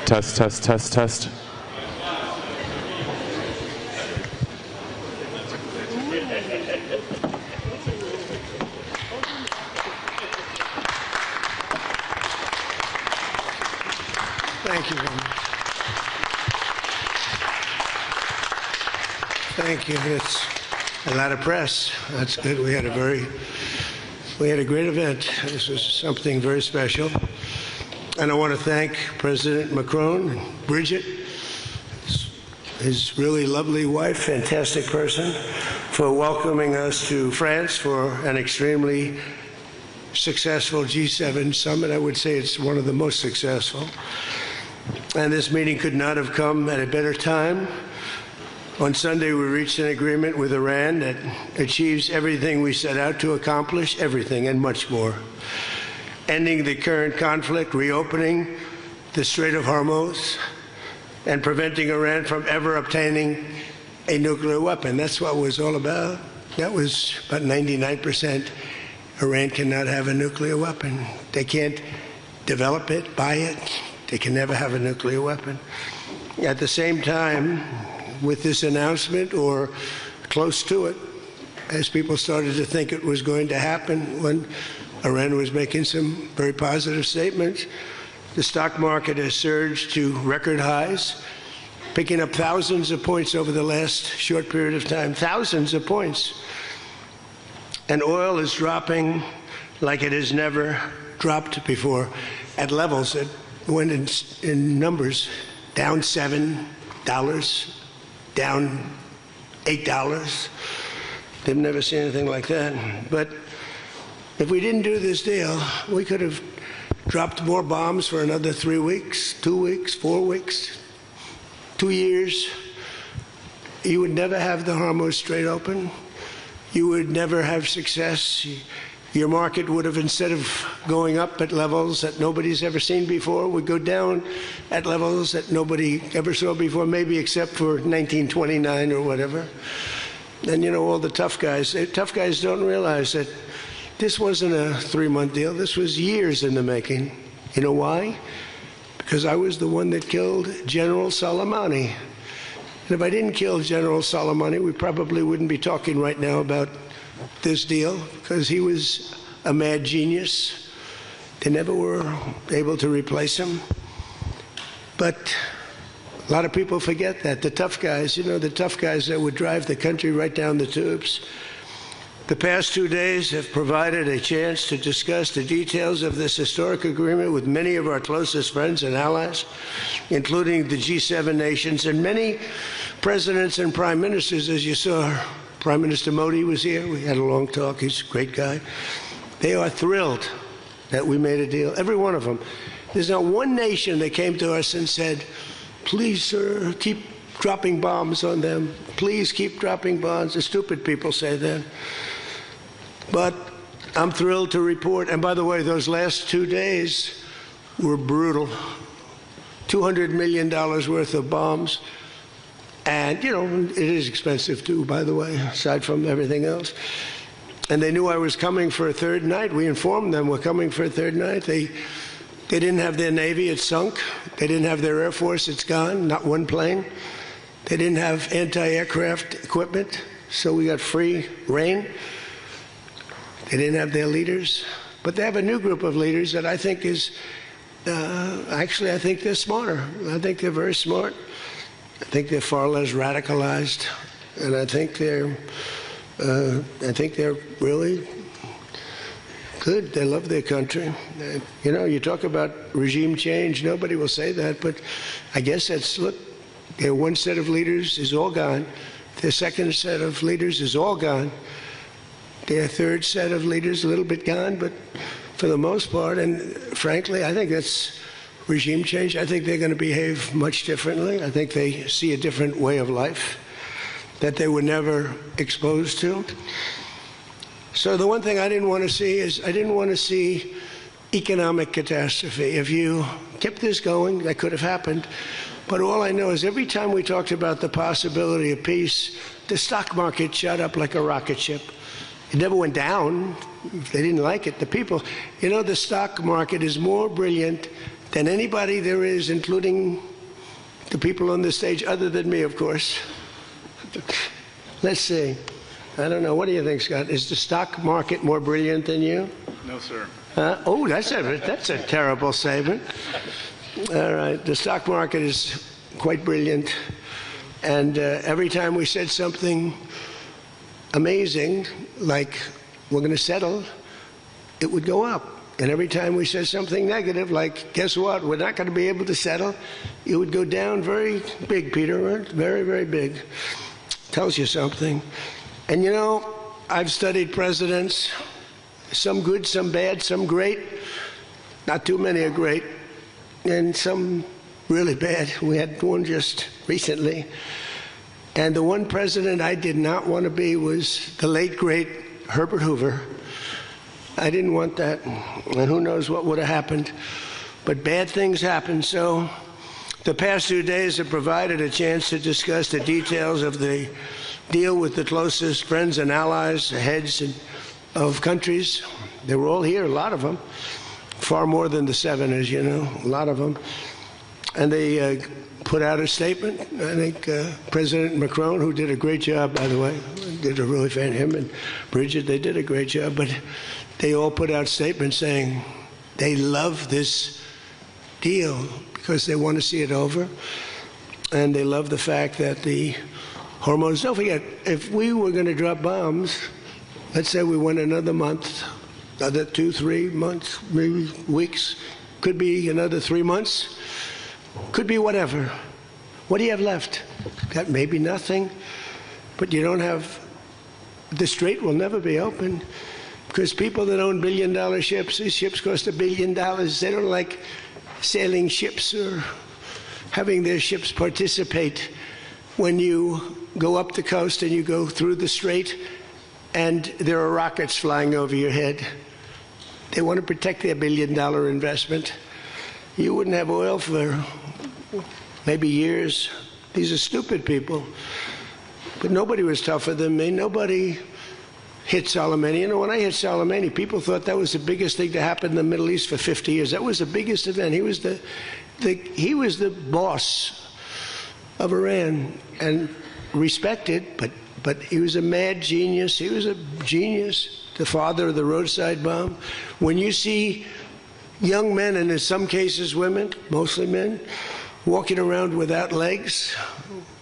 Test. Test. Thank you very much. Thank you. It's a lot of press. That's good. We had a great event. This was something very special. And I want to thank President Macron and Bridget, his really lovely wife, fantastic person, for welcoming us to France for an extremely successful G7 summit. I would say it's one of the most successful. And this meeting could not have come at a better time. On Sunday, we reached an agreement with Iran that achieves everything we set out to accomplish, everything and much more. Ending the current conflict, reopening the Strait of Hormuz, and preventing Iran from ever obtaining a nuclear weapon. That's what it was all about. That was about 99%. Iran cannot have a nuclear weapon. They can't develop it, buy it. They can never have a nuclear weapon. At the same time, with this announcement, or close to it, as people started to think it was going to happen when Iran was making some very positive statements, the stock market has surged to record highs, picking up thousands of points over the last short period of time, thousands of points. And oil is dropping like it has never dropped before, at levels that went in numbers, down $7, down $8. They've never seen anything like that. But if we didn't do this deal, we could have dropped more bombs for another 3 weeks, 2 weeks, 4 weeks, 2 years. You would never have the Hormuz Strait open. You would never have success. Your market would have, instead of going up at levels that nobody's ever seen before, would go down at levels that nobody ever saw before, maybe except for 1929 or whatever. And you know, all the tough guys don't realize that this wasn't a 3-month deal. This was years in the making. You know why? Because I was the one that killed General Soleimani. And if I didn't kill General Soleimani, we probably wouldn't be talking right now about this deal, because he was a mad genius. They never were able to replace him. But a lot of people forget that. The tough guys, you know, the tough guys that would drive the country right down the tubes. The past 2 days have provided a chance to discuss the details of this historic agreement with many of our closest friends and allies, including the G7 nations and many presidents and prime ministers. As you saw, Prime Minister Modi was here. We had a long talk. He's a great guy. They are thrilled that we made a deal, every one of them. There's not one nation that came to us and said, please, sir, keep dropping bombs on them. Please keep dropping bombs. The stupid people say that. But I'm thrilled to report, and by the way, those last 2 days were brutal. $200 million worth of bombs. And, you know, it is expensive too, by the way, aside from everything else. And they knew I was coming for a third night. We informed them we're coming for a third night. They didn't have their Navy, it's sunk. They didn't have their Air Force, it's gone, not one plane. They didn't have anti-aircraft equipment, so we got free reign. They didn't have their leaders. But they have a new group of leaders that I think is, actually, I think they're smarter. I think they're very smart. I think they're far less radicalized. And I think they're really good. They love their country. You know, you talk about regime change, nobody will say that, but I guess that's, look, their one set of leaders is all gone. Their second set of leaders is all gone. Their third set of leaders a little bit gone, but for the most part, and frankly, I think that's regime change. I think they're going to behave much differently. I think they see a different way of life that they were never exposed to. So the one thing I didn't want to see is I didn't want to see economic catastrophe. If you kept this going, that could have happened. But all I know is every time we talked about the possibility of peace, the stock market shot up like a rocket ship. It never went down. They didn't like it. The people, you know, the stock market is more brilliant than anybody there is, including the people on the stage, other than me, of course. Let's see. I don't know. What do you think, Scott? Is the stock market more brilliant than you? No, sir. Oh, that's a terrible statement. All right. The stock market is quite brilliant. And every time we said something amazing, like we're going to settle, it would go up. And every time we said something negative, like, guess what, we're not going to be able to settle, it would go down very big, Peter, right? Very, very big. Tells you something. And you know, I've studied presidents, some good, some bad, some great. Not too many are great. And some really bad. We had one just recently. And the one president I did not want to be was the late, great Herbert Hoover. I didn't want that, and who knows what would have happened. But bad things happen, so the past 2 days have provided a chance to discuss the details of the deal with the closest friends and allies, the heads of countries. They were all here, a lot of them, far more than the 7, as you know, a lot of them. And they put out a statement. I think President Macron, who did a great job, by the way, did a really fan, him and Bridget, they did a great job, but they all put out statements saying they love this deal because they want to see it over. And they love the fact that the hormones, don't forget, if we were going to drop bombs, let's say we went another month, another 2, 3 months, maybe weeks, could be another 3 months, could be whatever. What do you have left? Got maybe nothing, but you don't have, the strait will never be open. Because people that own billion-dollar ships, these ships cost $1 billion. They don't like sailing ships or having their ships participate when you go up the coast and you go through the strait and there are rockets flying over your head. They want to protect their $1 billion investment. You wouldn't have oil for maybe years. These are stupid people. But nobody was tougher than me. Nobody hit Soleimani. You know, when I hit Soleimani, people thought that was the biggest thing to happen in the Middle East for 50 years. That was the biggest event. He was the boss of Iran and respected, but he was a mad genius. He was a genius, the father of the roadside bomb. When you see young men, and in some cases women, mostly men, walking around without legs,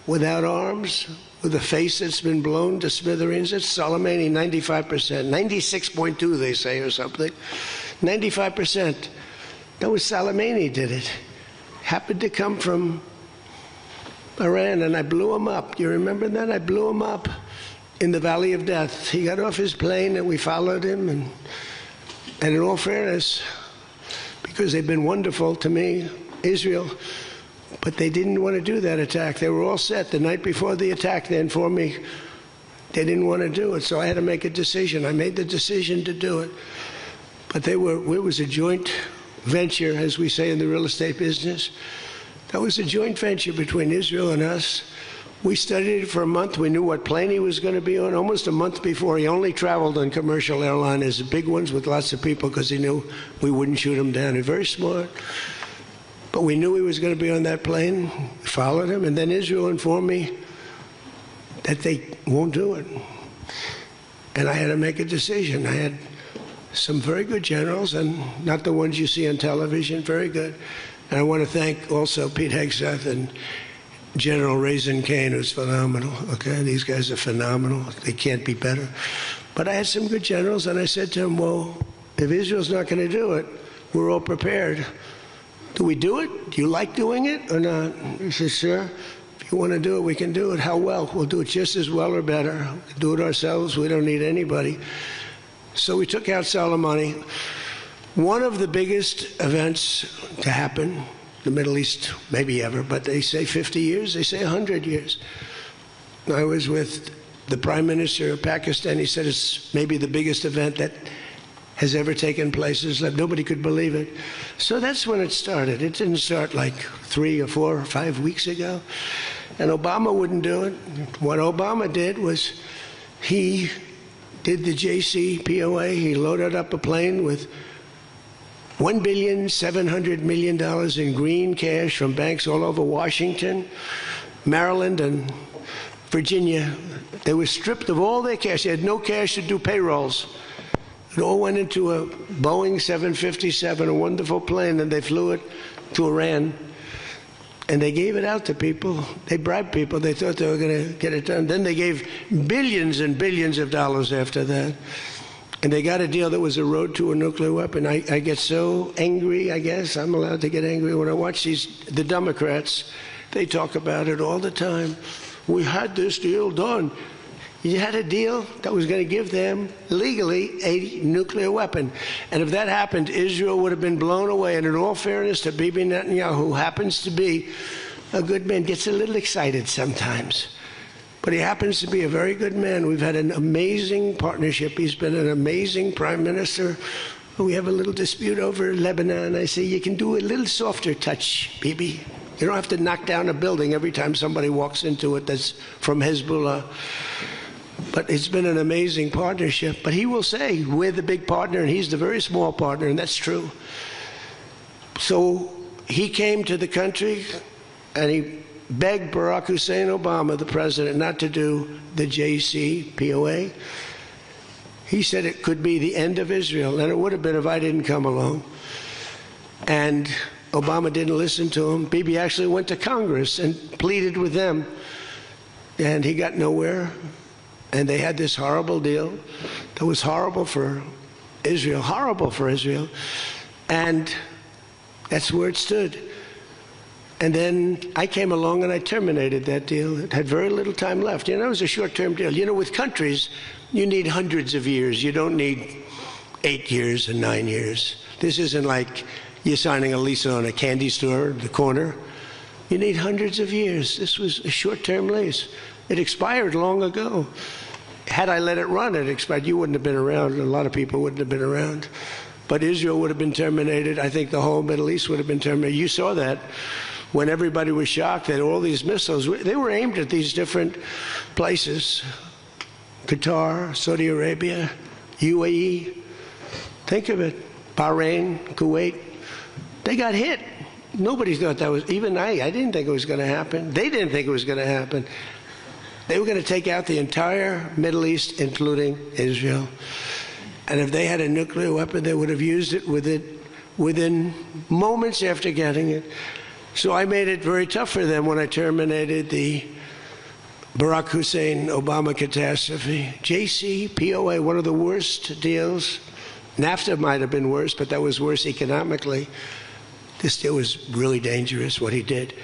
without arms, with a face that's been blown to smithereens, it's Soleimani, 95%, 96.2 they say or something, 95%. That was Soleimani did it. Happened to come from Iran, and I blew him up. You remember that? I blew him up in the Valley of Death. He got off his plane and we followed him, and in all fairness, because they've been wonderful to me, Israel, But they didn't want to do that attack. They were all set the night before the attack. They informed me they didn't want to do it, so I had to make a decision. I made the decision to do it. But it was a joint venture, as we say in the real estate business. That was a joint venture between Israel and us. We studied it for a month. We knew what plane he was going to be on. Almost a month before, he only traveled on commercial airliners, big ones with lots of people, because he knew we wouldn't shoot him down. He's very smart. But we knew he was going to be on that plane. We followed him, and then Israel informed me that they won't do it. And I had to make a decision. I had some very good generals, and not the ones you see on television, very good. And I want to thank also Pete Hegseth and General Raisin Kane, who's phenomenal. Okay, these guys are phenomenal. They can't be better. But I had some good generals, and I said to them, well, if Israel's not going to do it, we're all prepared. Do we do it? Do you like doing it or not? He said, sir, if you want to do it, we can do it. How well? We'll do it just as well or better. We'll do it ourselves. We don't need anybody. So we took out Soleimani. One of the biggest events to happen, the Middle East, maybe ever, but they say 50 years, they say 100 years. I was with the Prime Minister of Pakistan. He said it's maybe the biggest event that has ever taken place. Nobody could believe it. So that's when it started. It didn't start like 3 or 4 or 5 weeks ago. And Obama wouldn't do it. What Obama did was he did the JCPOA. He loaded up a plane with $1.7 billion in green cash from banks all over Washington, Maryland, and Virginia. They were stripped of all their cash. They had no cash to do payrolls. It all went into a Boeing 757, a wonderful plane, and they flew it to Iran. And they gave it out to people. They bribed people. They thought they were going to get it done. Then they gave billions and billions of dollars after that. And they got a deal that was a road to a nuclear weapon. I get so angry, I guess. I'm allowed to get angry when I watch the Democrats. They talk about it all the time. We had this deal done. You had a deal that was going to give them, legally, a nuclear weapon. And if that happened, Israel would have been blown away. And in all fairness to Bibi Netanyahu, who happens to be a good man, gets a little excited sometimes. But he happens to be a very good man. We've had an amazing partnership. He's been an amazing prime minister. We have a little dispute over Lebanon. I say, you can do a little softer touch, Bibi. You don't have to knock down a building every time somebody walks into it that's from Hezbollah. But it's been an amazing partnership. But he will say, we're the big partner, and he's the very small partner, and that's true. So he came to the country, and he begged Barack Hussein Obama, the president, not to do the JCPOA. He said it could be the end of Israel, and it would have been if I didn't come along. And Obama didn't listen to him. Bibi actually went to Congress and pleaded with them, and he got nowhere. And they had this horrible deal that was horrible for Israel, and that's where it stood. And then I came along and I terminated that deal. It had very little time left. You know, it was a short-term deal. You know, with countries, you need hundreds of years. You don't need 8 years and 9 years. This isn't like you're signing a lease on a candy store in the corner. You need hundreds of years. This was a short-term lease. It expired long ago. Had I let it run, it expired. You wouldn't have been around. A lot of people wouldn't have been around. But Israel would have been terminated. I think the whole Middle East would have been terminated. You saw that when everybody was shocked that all these missiles, they were aimed at these different places. Qatar, Saudi Arabia, UAE. Think of it. Bahrain, Kuwait. They got hit. Nobody thought that was, even I didn't think it was going to happen. They didn't think it was going to happen. They were going to take out the entire Middle East, including Israel. And if they had a nuclear weapon, they would have used it within moments after getting it. So I made it very tough for them when I terminated the Barack Hussein Obama catastrophe. JCPOA, one of the worst deals. NAFTA might have been worse, but that was worse economically. This deal was really dangerous, what he did.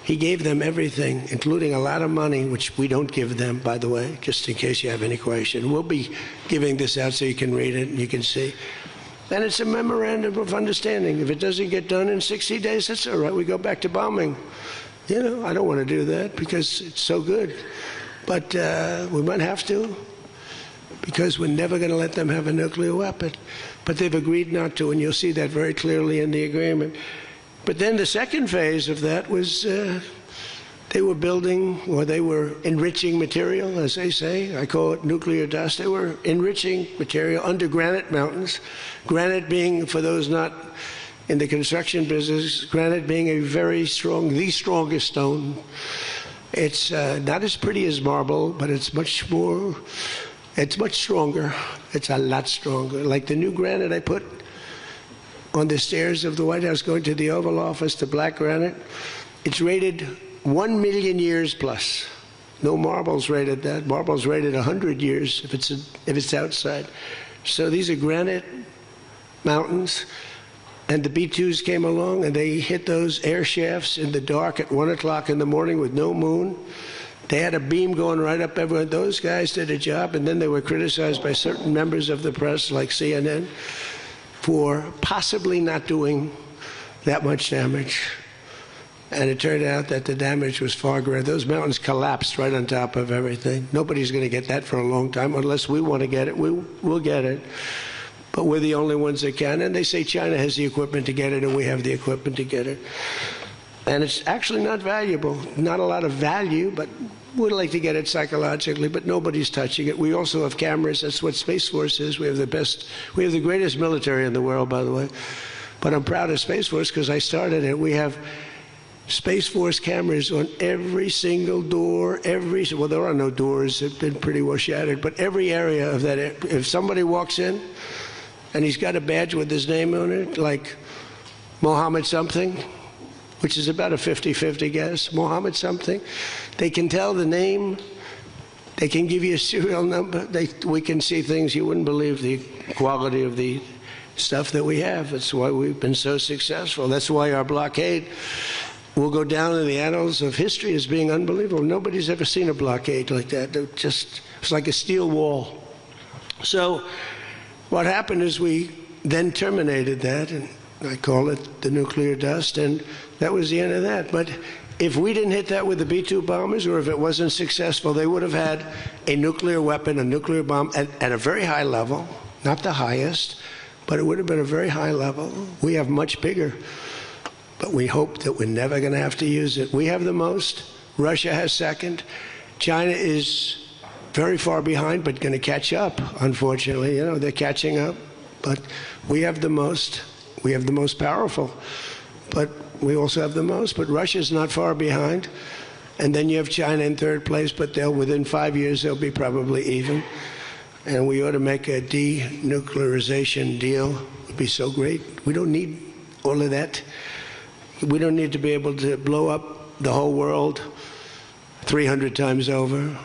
He gave them everything, including a lot of money, which we don't give them, by the way, just in case you have any question. We'll be giving this out so you can read it and you can see. then it's a memorandum of understanding. If it doesn't get done in 60 days, that's all right. We go back to bombing. You know, I don't want to do that because it's so good. But we might have to, because we're never going to let them have a nuclear weapon. But they've agreed not to, and you'll see that very clearly in the agreement. But then the second phase of that was they were building, or they were enriching material, as they say. I call it nuclear dust. They were enriching material under granite mountains. Granite being, for those not in the construction business, granite being a very strong, the strongest stone. It's not as pretty as marble, but it's much more, it's much stronger. It's a lot stronger. Like the new granite I put on the stairs of the White House going to the Oval Office, the black granite, it's rated 1 million years plus. No marble's rated that. Marble's rated 100 years if it's outside. So these are granite mountains. And the B-2s came along, and they hit those air shafts in the dark at 1 o'clock in the morning with no moon. They had a beam going right up everywhere. Those guys did a job, and then they were criticized by certain members of the press, like CNN, for possibly not doing that much damage. And it turned out that the damage was far greater. Those mountains collapsed right on top of everything. Nobody's going to get that for a long time. Unless we want to get it, we'll get it. But we're the only ones that can. And they say China has the equipment to get it, and we have the equipment to get it. And it's actually not valuable. Not a lot of value, but we'd like to get it psychologically, but nobody's touching it. We also have cameras. That's what Space Force is. We have the best, we have the greatest military in the world, by the way. But I'm proud of Space Force because I started it. We have Space Force cameras on every single door, well, there are no doors. They've been pretty well shattered. But every area of that, if somebody walks in, and he's got a badge with his name on it, like Mohammed something, which is about a 50-50 guess, Mohammed something. They can tell the name. They can give you a serial number. We can see things you wouldn't believe, the quality of the stuff that we have. That's why we've been so successful. That's why our blockade will go down in the annals of history as being unbelievable. Nobody's ever seen a blockade like that. It's like a steel wall. So what happened is we then terminated that, and I call it the nuclear dust, and that was the end of that. But if we didn't hit that with the B-2 bombers, or if it wasn't successful, they would have had a nuclear weapon, a nuclear bomb, at a very high level, not the highest, but it would have been a very high level. We have much bigger, but we hope that we're never going to have to use it. We have the most. Russia has second. China is very far behind, but going to catch up, unfortunately. You know, they're catching up. But we have the most. We have the most powerful. But we also have the most. But Russia's not far behind. And then you have China in third place, but within 5 years, they'll be probably even. And we ought to make a denuclearization deal. It would be so great. We don't need all of that. We don't need to be able to blow up the whole world 300 times over.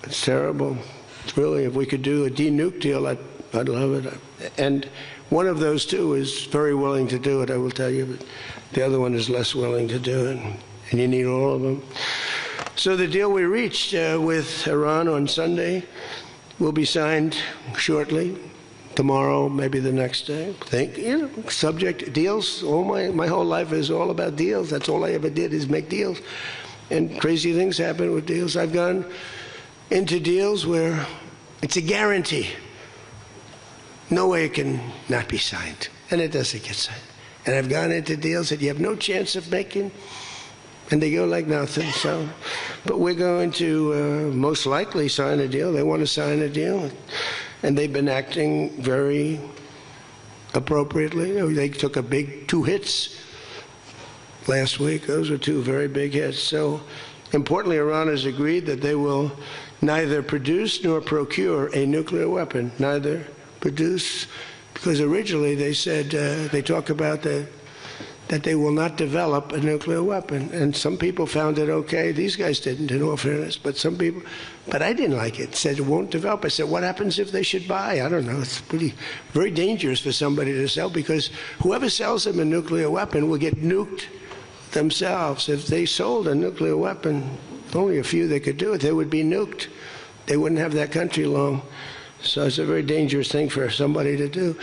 It's terrible. It's really, if we could do a denuke deal, I'd love it. And one of those two is very willing to do it, I will tell you, but the other one is less willing to do it. And you need all of them. So the deal we reached with Iran on Sunday will be signed shortly. Tomorrow, maybe the next day. Subject deals. My whole life is all about deals. That's all I ever did is make deals. And crazy things happen with deals. I've gone into deals where it's a guarantee. No way it can not be signed. And it doesn't get signed. And I've gone into deals that you have no chance of making, and they go like nothing. So, but we're going to most likely sign a deal. They want to sign a deal. And they've been acting very appropriately. They took a big 2 hits last week. Those were 2 very big hits. So importantly, Iran has agreed that they will neither produce nor procure a nuclear weapon. Neither produce, because originally they said, they talk about that they will not develop a nuclear weapon. And some people found it okay. These guys didn't, in all fairness, but some people, but I didn't like it. Said it won't develop. I said, what happens if they should buy? I don't know. It's very dangerous for somebody to sell, because whoever sells them a nuclear weapon will get nuked themselves. If they sold a nuclear weapon, only a few that could do it, they would be nuked. They wouldn't have that country long. So it's a very dangerous thing for somebody to do.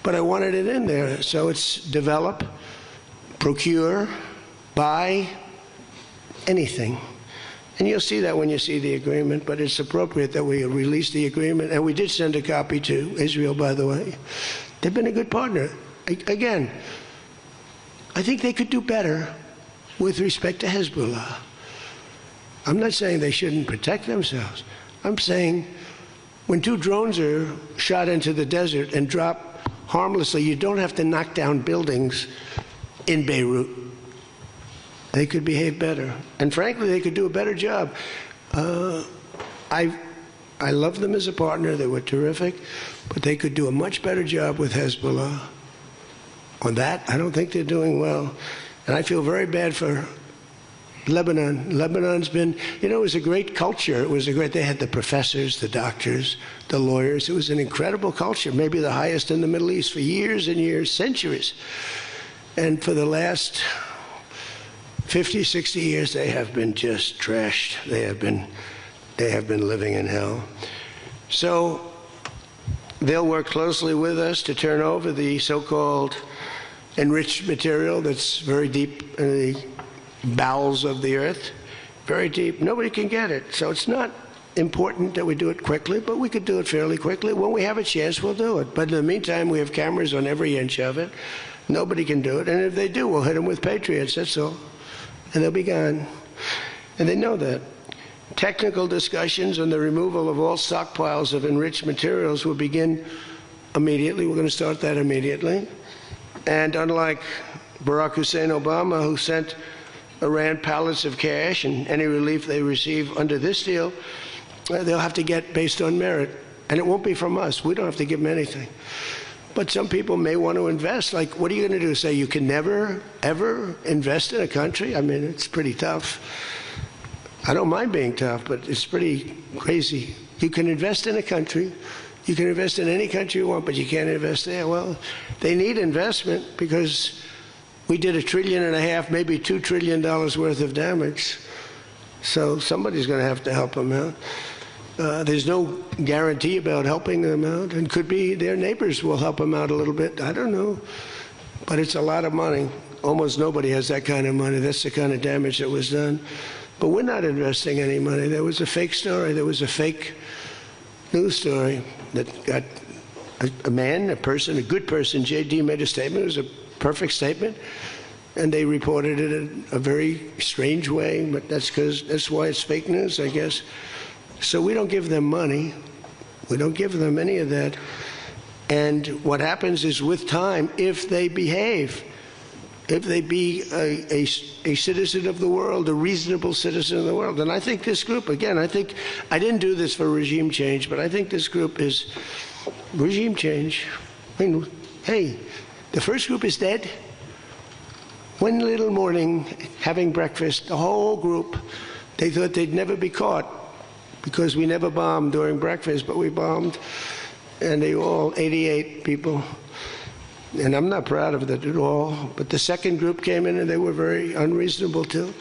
but I wanted it in there. So it's develop, procure, buy, anything. And you'll see that when you see the agreement, but it's appropriate that we release the agreement. And we did send a copy to Israel, by the way. They've been a good partner. Again, I think they could do better with respect to Hezbollah. I'm not saying they shouldn't protect themselves. I'm saying when 2 drones are shot into the desert and drop harmlessly, you don't have to knock down buildings in Beirut. They could behave better. And frankly, they could do a better job. I love them as a partner. They were terrific. But they could do a much better job with Hezbollah. On that, I don't think they're doing well. And I feel very bad for Lebanon. Lebanon's been, you know, it was a great culture. It was a great, they had the professors, the doctors, the lawyers. It was an incredible culture, maybe the highest in the Middle East for years and years, centuries. And for the last 50, 60 years, they have been just trashed. They have been living in hell. So they'll work closely with us to turn over the so-called enriched material that's very deep in the bowels of the earth, very deep. Nobody can get it. So it's not important that we do it quickly, but we could do it fairly quickly. When we have a chance, we'll do it. But in the meantime, we have cameras on every inch of it. Nobody can do it. And if they do, we'll hit them with Patriots, that's all. And they'll be gone. And they know that. Technical discussions on the removal of all stockpiles of enriched materials will begin immediately. We're going to start that immediately. And unlike Barack Hussein Obama, who sent Iran pallets of cash, and any relief they receive under this deal, they'll have to get based on merit. And it won't be from us. We don't have to give them anything. But some people may want to invest. Like, what are you going to do? Say you can never, ever invest in a country? I mean, it's pretty tough. I don't mind being tough, but it's pretty crazy. You can invest in a country. You can invest in any country you want, but you can't invest there. Well, they need investment because we did $1.5 trillion, maybe $2 trillion worth of damage. So somebody's going to have to help them out. There's no guarantee about helping them out, and could be their neighbors will help them out a little bit. I don't know. But it's a lot of money. Almost nobody has that kind of money. That's the kind of damage that was done. But we're not investing any money. There was a fake story. There was a fake news story that got a man, a person, a good person. JD made a statement. It was a perfect statement. And they reported it in a very strange way. But that's why it's fake news, I guess. So we don't give them money. We don't give them any of that. And what happens is with time, if they behave, if they be a citizen of the world, a reasonable citizen of the world. And I think this group, again, I didn't do this for regime change, but I think this group is regime change. I mean, hey, the first group is dead. One little morning, having breakfast, the whole group, they thought they'd never be caught because we never bombed during breakfast, but we bombed. And they all, 88 people. And I'm not proud of that at all. But the second group came in and they were very unreasonable too.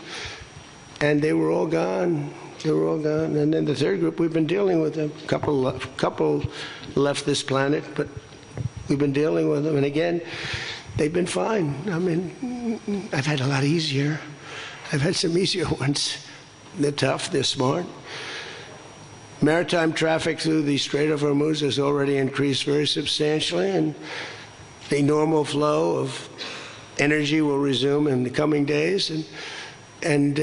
And they were all gone. They were all gone. And then the third group, we've been dealing with them. Couple left this planet, but we've been dealing with them. And again, they've been fine. I mean, I've had a lot easier. I've had some easier ones. They're tough, they're smart. Maritime traffic through the Strait of Hormuz has already increased very substantially, and the normal flow of energy will resume in the coming days, and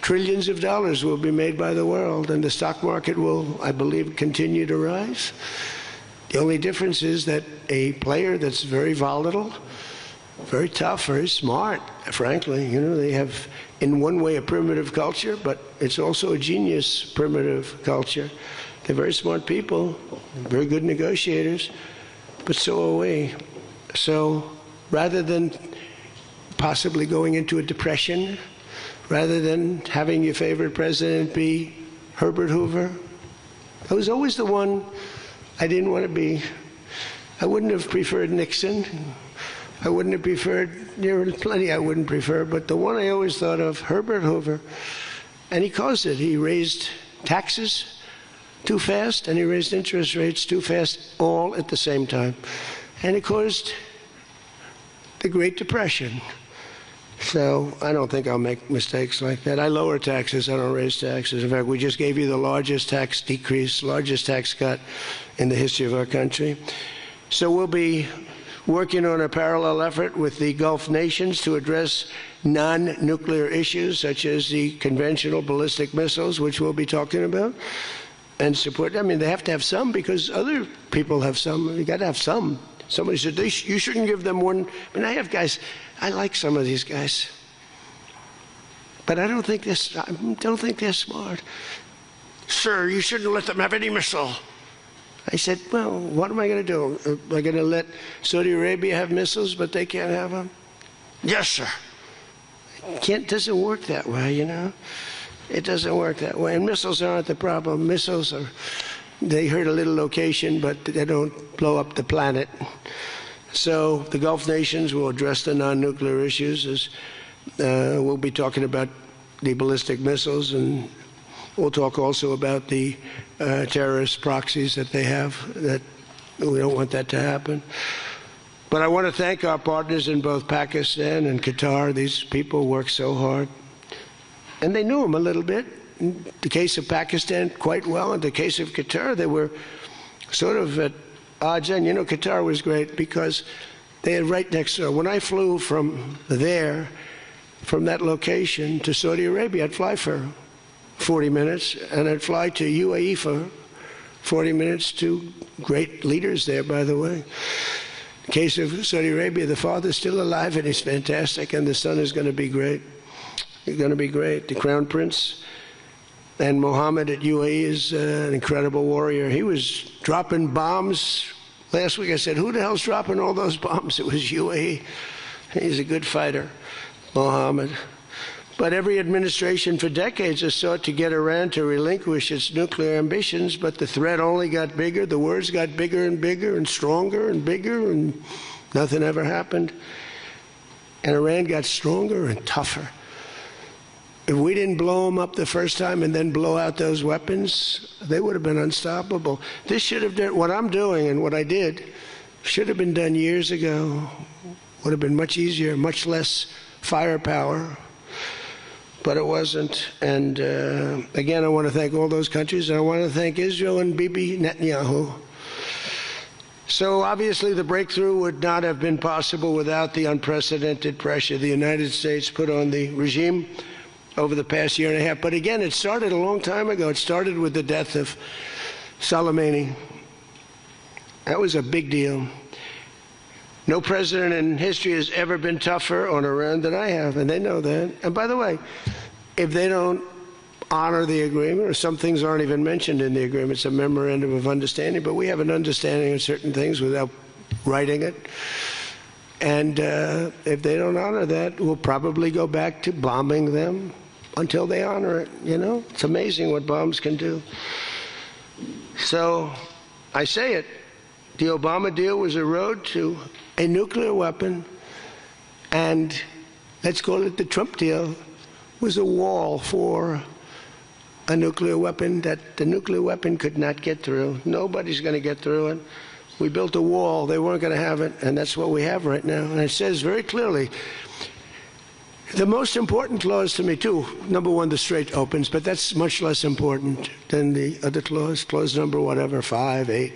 trillions of dollars will be made by the world, and the stock market will, I believe, continue to rise. The only difference is that a player that's very volatile, very tough, very smart, frankly, you know, they have in one way a primitive culture, but it's also a genius primitive culture. They're very smart people, very good negotiators, but so are we. So rather than possibly going into a depression, rather than having your favorite president be Herbert Hoover, I was always the one I didn't want to be. I wouldn't have preferred Nixon. I wouldn't have preferred, there are plenty I wouldn't prefer, but the one I always thought of, Herbert Hoover, and he caused it. He raised taxes too fast, and he raised interest rates too fast, all at the same time. and it caused the Great Depression. So I don't think I'll make mistakes like that. I lower taxes, I don't raise taxes. In fact, we just gave you the largest tax decrease, largest tax cut in the history of our country. So we'll be working on a parallel effort with the Gulf nations to address non-nuclear issues such as the conventional ballistic missiles, which we'll be talking about, and support. I mean, they have to have some because other people have some. You got to have some. Somebody said, you shouldn't give them one. I mean, I have guys, I like some of these guys, but I don't think they're smart. Sir, you shouldn't let them have any missile. I said, well, what am I going to do? Am I going to let Saudi Arabia have missiles, but they can't have them? Yes, sir. It doesn't work that way, you know. It doesn't work that way. And missiles aren't the problem. Missiles are, they hurt a little location, but they don't blow up the planet. So the Gulf nations will address the non-nuclear issues. As we'll be talking about the ballistic missiles, and we'll talk also about the terrorist proxies that they have. That we don't want that to happen. But I want to thank our partners in both Pakistan and Qatar. These people work so hard. And they knew him a little bit. In the case of Pakistan, quite well. In the case of Qatar, they were sort of at odds. And, you know, Qatar was great because they had right next door. When I flew from there, from that location to Saudi Arabia, I'd fly for 40 minutes, and I'd fly to UAE for 40 minutes to great leaders there, by the way. In the case of Saudi Arabia, the father's still alive, and he's fantastic, and the son is going to be great. He's going to be great. The Crown Prince and Mohammed at UAE is an incredible warrior. He was dropping bombs. Last week I said, who the hell's dropping all those bombs? It was UAE. He's a good fighter, Mohammed. But every administration for decades has sought to get Iran to relinquish its nuclear ambitions, but the threat only got bigger. The words got bigger and bigger and stronger and bigger, and nothing ever happened. And Iran got stronger and tougher. If we didn't blow them up the first time and then blow out those weapons, they would have been unstoppable. This should have done, what I'm doing and what I did, should have been done years ago. Would have been much easier, much less firepower. But it wasn't. And again, I want to thank all those countries, and I want to thank Israel and Bibi Netanyahu. So obviously the breakthrough would not have been possible without the unprecedented pressure the United States put on the regime over the past year and a half. But again, it started a long time ago. It started with the death of Soleimani. That was a big deal. No president in history has ever been tougher on Iran than I have, and they know that. And by the way, if they don't honor the agreement, or some things aren't even mentioned in the agreement, it's a memorandum of understanding, but we have an understanding of certain things without writing it. And if they don't honor that, we'll probably go back to bombing them until they honor it, you know? It's amazing what bombs can do. So I say it, the Obama deal was a road to a nuclear weapon, and let's call it the Trump deal was a wall for a nuclear weapon that the nuclear weapon could not get through. Nobody's going to get through it. We built a wall. They weren't going to have it, and that's what we have right now. And it says very clearly, the most important clause to me, too, number one, the Strait opens, but that's much less important than the other clause, clause number whatever, 5, 8,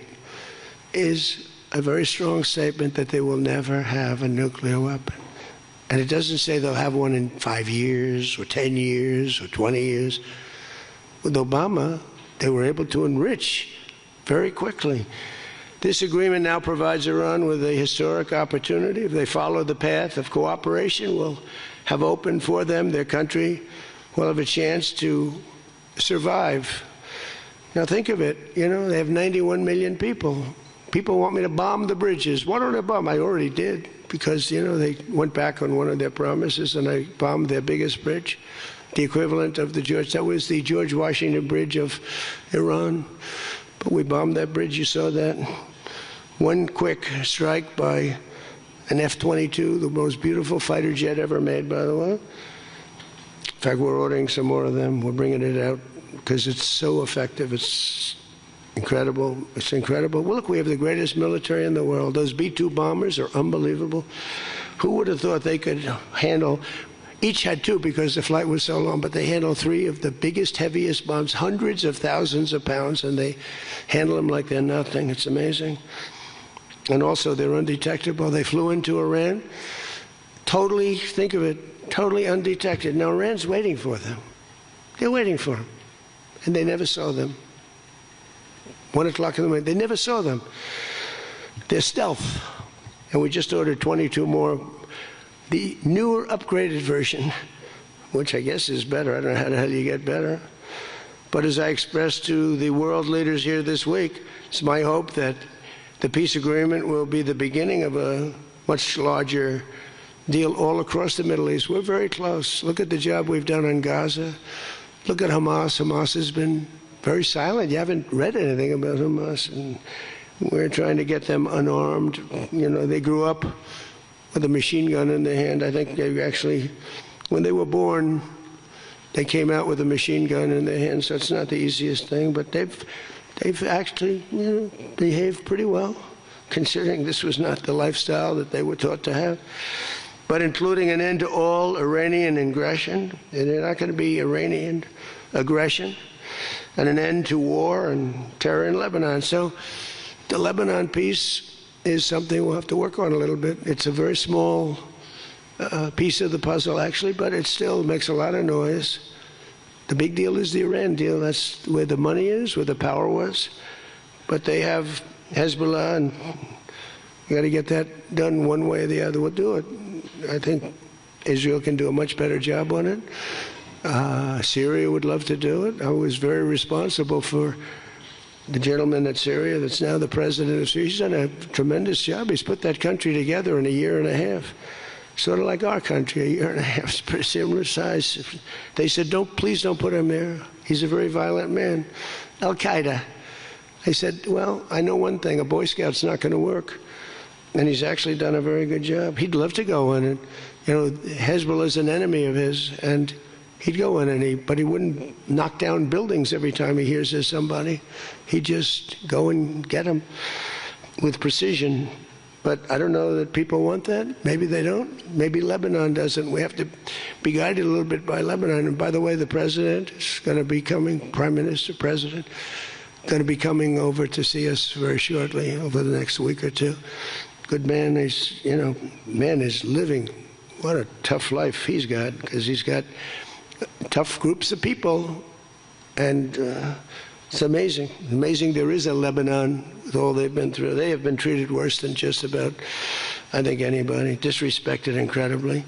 is a very strong statement that they will never have a nuclear weapon. And it doesn't say they'll have one in 5 years or 10 years or 20 years. With Obama, they were able to enrich very quickly. This agreement now provides Iran with a historic opportunity. If they follow the path of cooperation, we'll have opened for them. Their country will have a chance to survive. Now think of it, you know, they have 91 million people. People want me to bomb the bridges. Why don't I bomb? I already did, because, you know, they went back on one of their promises, and I bombed their biggest bridge, the equivalent of the that was the George Washington Bridge of Iran. But we bombed that bridge, you saw that. One quick strike by an F-22, the most beautiful fighter jet ever made, by the way. In fact, we're ordering some more of them. We're bringing it out because it's so effective. It's Incredible. It's incredible. Well, look, we have the greatest military in the world. Those B-2 bombers are unbelievable. Who would have thought they could handle, each had two because the flight was so long, but they handle three of the biggest, heaviest bombs, hundreds of thousands of pounds, and they handle them like they're nothing. It's amazing. And also, they're undetectable. They flew into Iran, totally, think of it, totally undetected. Now, Iran's waiting for them. They're waiting for them. And they never saw them. 1 o'clock in the morning, they never saw them. They're stealth. And we just ordered 22 more. The newer, upgraded version, which I guess is better. I don't know how the hell you get better. But as I expressed to the world leaders here this week, it's my hope that the peace agreement will be the beginning of a much larger deal all across the Middle East. We're very close. Look at the job we've done on Gaza. Look at Hamas. Hamas has been very silent. You haven't read anything about Hamas. And we're trying to get them unarmed. You know, they grew up with a machine gun in their hand. I think they actually, when they were born, they came out with a machine gun in their hand, so it's not the easiest thing. But they've actually, behaved pretty well, considering this was not the lifestyle that they were taught to have. But including an end to all Iranian aggression, and they're not going to be Iranian aggression, and an end to war and terror in Lebanon. So the Lebanon peace is something we'll have to work on a little bit. It's a very small piece of the puzzle, actually, but it still makes a lot of noise. The big deal is the Iran deal. That's where the money is, where the power was. But they have Hezbollah, and you got to get that done one way or the other. We'll do it. I think Israel can do a much better job on it. Syria would love to do it. I was very responsible for the gentleman at Syria that's now the president of Syria. He's done a tremendous job. He's put that country together in a year and a half. Sort of like our country, a year and a half. It's pretty similar size. They said, please don't put him there. He's a very violent man. Al-Qaeda. I said, well, I know one thing. A Boy Scout's not going to work. And he's actually done a very good job. He'd love to go in. And, Hezbollah is an enemy of his. And he'd go in, but he wouldn't knock down buildings every time he hears there's somebody. He'd just go and get them with precision. But I don't know that people want that. Maybe they don't. Maybe Lebanon doesn't. We have to be guided a little bit by Lebanon. And by the way, the president is going to be coming, Prime Minister, President, going to be coming over to see us very shortly, over the next week or two. Good man. He's, man is living. What a tough life he's got, because he's got tough groups of people. And it's amazing. Amazing there is a Lebanon with all they've been through. They have been treated worse than just about, I think, anybody. Disrespected incredibly.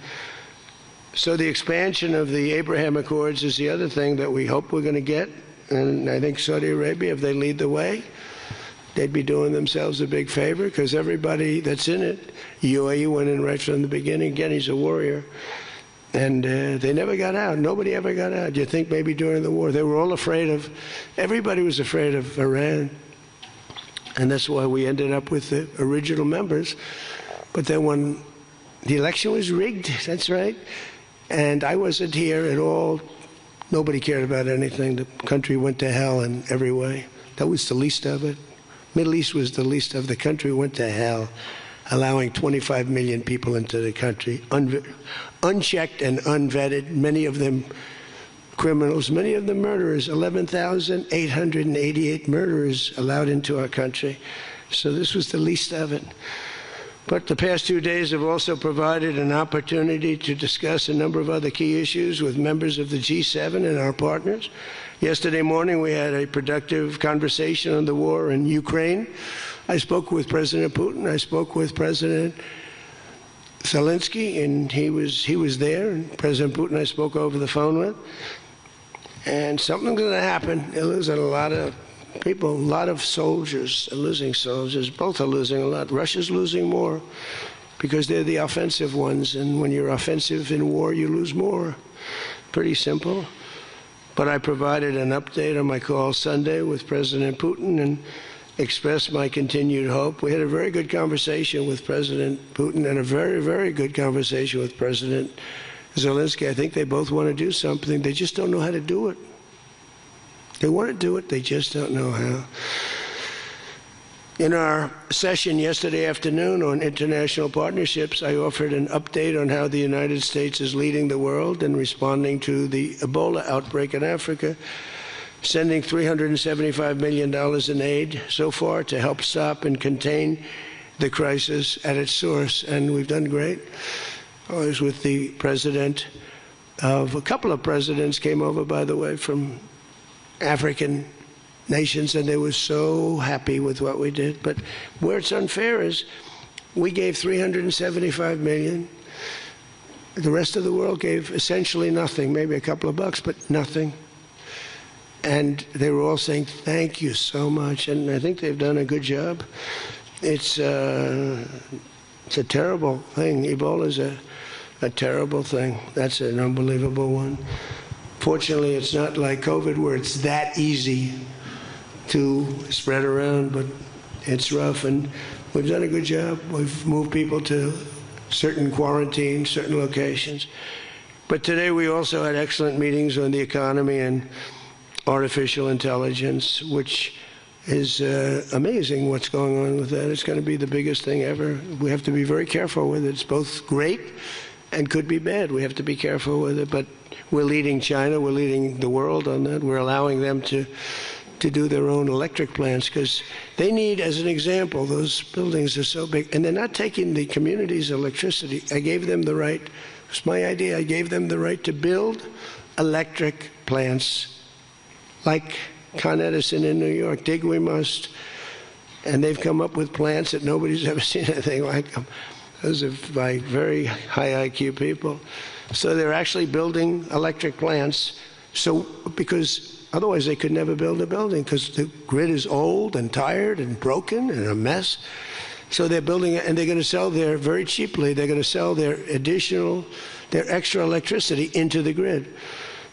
So the expansion of the Abraham Accords is the other thing that we hope we're going to get. And I think Saudi Arabia, if they lead the way, they'd be doing themselves a big favor, because everybody that's in it, UAE went in right from the beginning. Again, he's a warrior. And they never got out. Nobody ever got out. You think maybe during the war, they were all afraid of, everybody was afraid of Iran. And that's why we ended up with the original members. But then when the election was rigged, that's right, and I wasn't here at all, nobody cared about anything. The country went to hell in every way. That was the least of it. Middle East was the least of the country went to hell, allowing 25 million people into the country, unchecked and unvetted, many of them criminals, many of them murderers, 11,888 murderers allowed into our country. So this was the least of it. But the past 2 days have also provided an opportunity to discuss a number of other key issues with members of the G7 and our partners. Yesterday morning, we had a productive conversation on the war in Ukraine. I spoke with President Putin. I spoke with President Zelensky, and he was there. And President Putin I spoke over the phone with. And something's going to happen. They're losing a lot of people, a lot of soldiers are losing soldiers. Both are losing a lot. Russia's losing more because they're the offensive ones. And when you're offensive in war, you lose more. Pretty simple. But I provided an update on my call Sunday with President Putin and expressed my continued hope. We had a very good conversation with President Putin and a very, very good conversation with President Zelensky. I think they both want to do something. They just don't know how to do it. They want to do it, they just don't know how. In our session yesterday afternoon on international partnerships, I offered an update on how the United States is leading the world in responding to the Ebola outbreak in Africa, sending $375 million in aid so far to help stop and contain the crisis at its source, and we've done great. I was with the president of a couple of presidents came over, by the way, from African nations, and they were so happy with what we did. But where it's unfair is we gave $375 million. The rest of the world gave essentially nothing, maybe a couple of bucks, but nothing. And they were all saying, thank you so much. And I think they've done a good job. It's a terrible thing. Ebola is a terrible thing. That's an unbelievable one. Fortunately, it's not like COVID where it's that easy to spread around, but it's rough, and we've done a good job. We've moved people to certain quarantines, certain locations. But today we also had excellent meetings on the economy and artificial intelligence, which is amazing what's going on with that. It's going to be the biggest thing ever. We have to be very careful with it. It's both great and could be bad. We have to be careful with it, but we're leading China, we're leading the world on that. We're allowing them to do their own electric plants because they need, as an example, those buildings are so big, and they're not taking the community's electricity. I gave them the right, it's my idea, I gave them the right to build electric plants like Con Edison in New York. Dig we must. And they've come up with plants that nobody's ever seen anything like them. Those are by very high IQ people. So they're actually building electric plants. So because otherwise they could never build a building because the grid is old and tired and broken and a mess. So they're building it, and they're going to sell their, very cheaply, they're going to sell their extra electricity into the grid.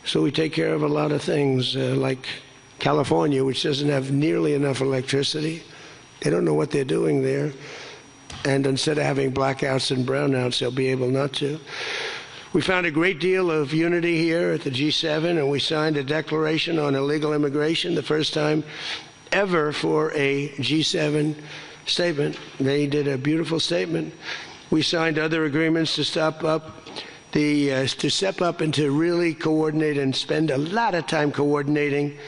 So we take care of a lot of things like California, which doesn't have nearly enough electricity. They don't know what they're doing there. And instead of having blackouts and brownouts, they'll be able not to. We found a great deal of unity here at the G7, and we signed a declaration on illegal immigration, the first time ever for a G7 statement. They did a beautiful statement. We signed other agreements to step up and to really coordinate and spend a lot of time coordinating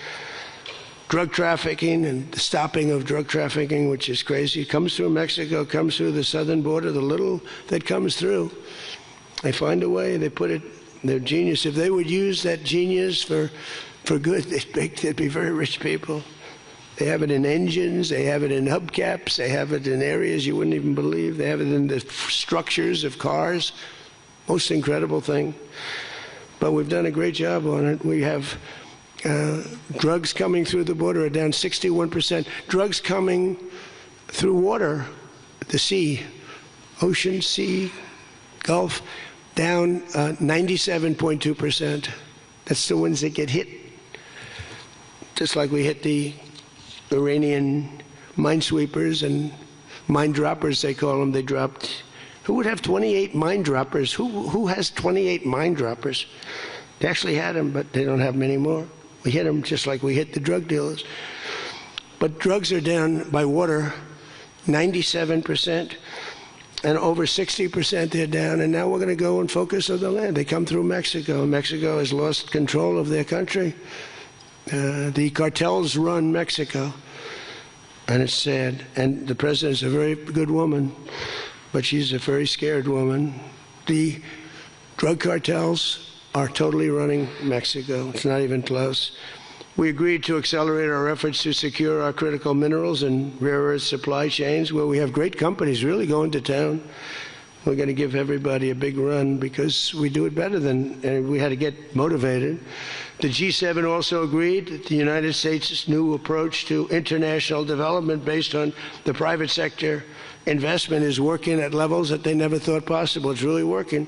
drug trafficking and the stopping of drug trafficking, which is crazy. It comes through Mexico, comes through the southern border, the little that comes through. They find a way, they put it, they're genius. If they would use that genius for good, they'd be very rich people. They have it in engines, they have it in hubcaps, they have it in areas you wouldn't even believe. They have it in the structures of cars. Most incredible thing. But we've done a great job on it. We have drugs coming through the border are down 61%. Drugs coming through water, the sea, ocean, sea, Gulf, down 97.2%. That's the ones that get hit. Just like we hit the Iranian minesweepers and mine droppers, they call them. They dropped. Who would have 28 mine droppers? Who has 28 mine droppers? They actually had them, but they don't have them anymore. We hit them just like we hit the drug dealers. But drugs are down by water 97%. And over 60% they're down, and now we're going to go and focus on the land. They come through Mexico. Mexico has lost control of their country. The cartels run Mexico, and it's sad. And the president's a very good woman, but she's a very scared woman. The drug cartels are totally running Mexico. It's not even close. We agreed to accelerate our efforts to secure our critical minerals and rare earth supply chains, where we have great companies really going to town. We're going to give everybody a big run because we do it better and we had to get motivated. The G7 also agreed that the United States' new approach to international development based on the private sector investment is working at levels that they never thought possible. It's really working.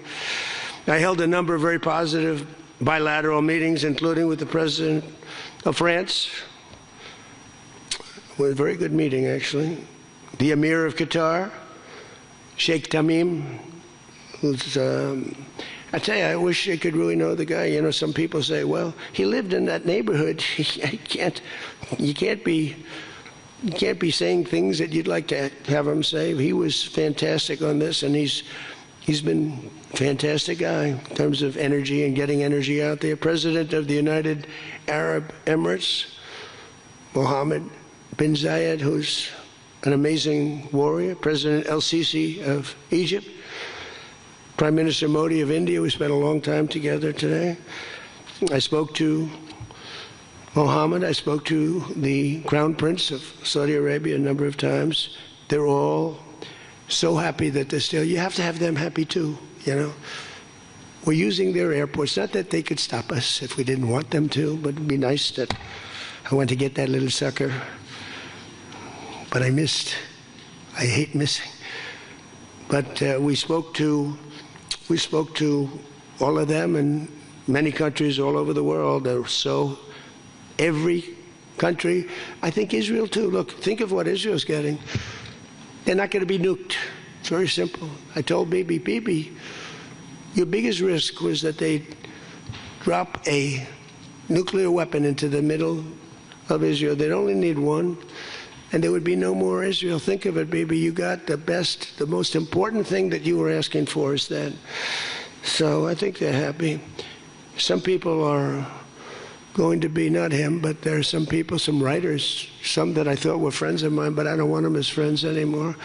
I held a number of very positive bilateral meetings, including with the President of France. It was a very good meeting, actually. The Emir of Qatar, Sheikh Tamim, who's I tell you, I wish I could really know the guy. You know, some people say, well, he lived in that neighborhood. You can't be saying things that you'd like to have him say. He was fantastic on this, and he's been a fantastic guy in terms of energy and getting energy out there. President of the United Arab Emirates, Mohammed bin Zayed, who's an amazing warrior. President al-Sisi of Egypt. Prime Minister Modi of India. We spent a long time together today. I spoke to Mohammed. I spoke to the Crown Prince of Saudi Arabia a number of times. They're all so happy that they're still. You have to have them happy too, you know. We're using their airports. Not that they could stop us if we didn't want them to, but it'd be nice that I went to get that little sucker. But I missed. I hate missing. But we spoke to all of them and many countries all over the world. So every country, I think Israel too. Look, think of what Israel's getting. They're not going to be nuked. It's very simple. I told Bibi, your biggest risk was that they drop a nuclear weapon into the middle of Israel. They'd only need one, and there would be no more Israel. Think of it, Bibi. You got the best, the most important thing that you were asking for is that. So I think they're happy. Some people are going to be, not him, but there are some people, some writers, some that I thought were friends of mine, but I don't want them as friends anymore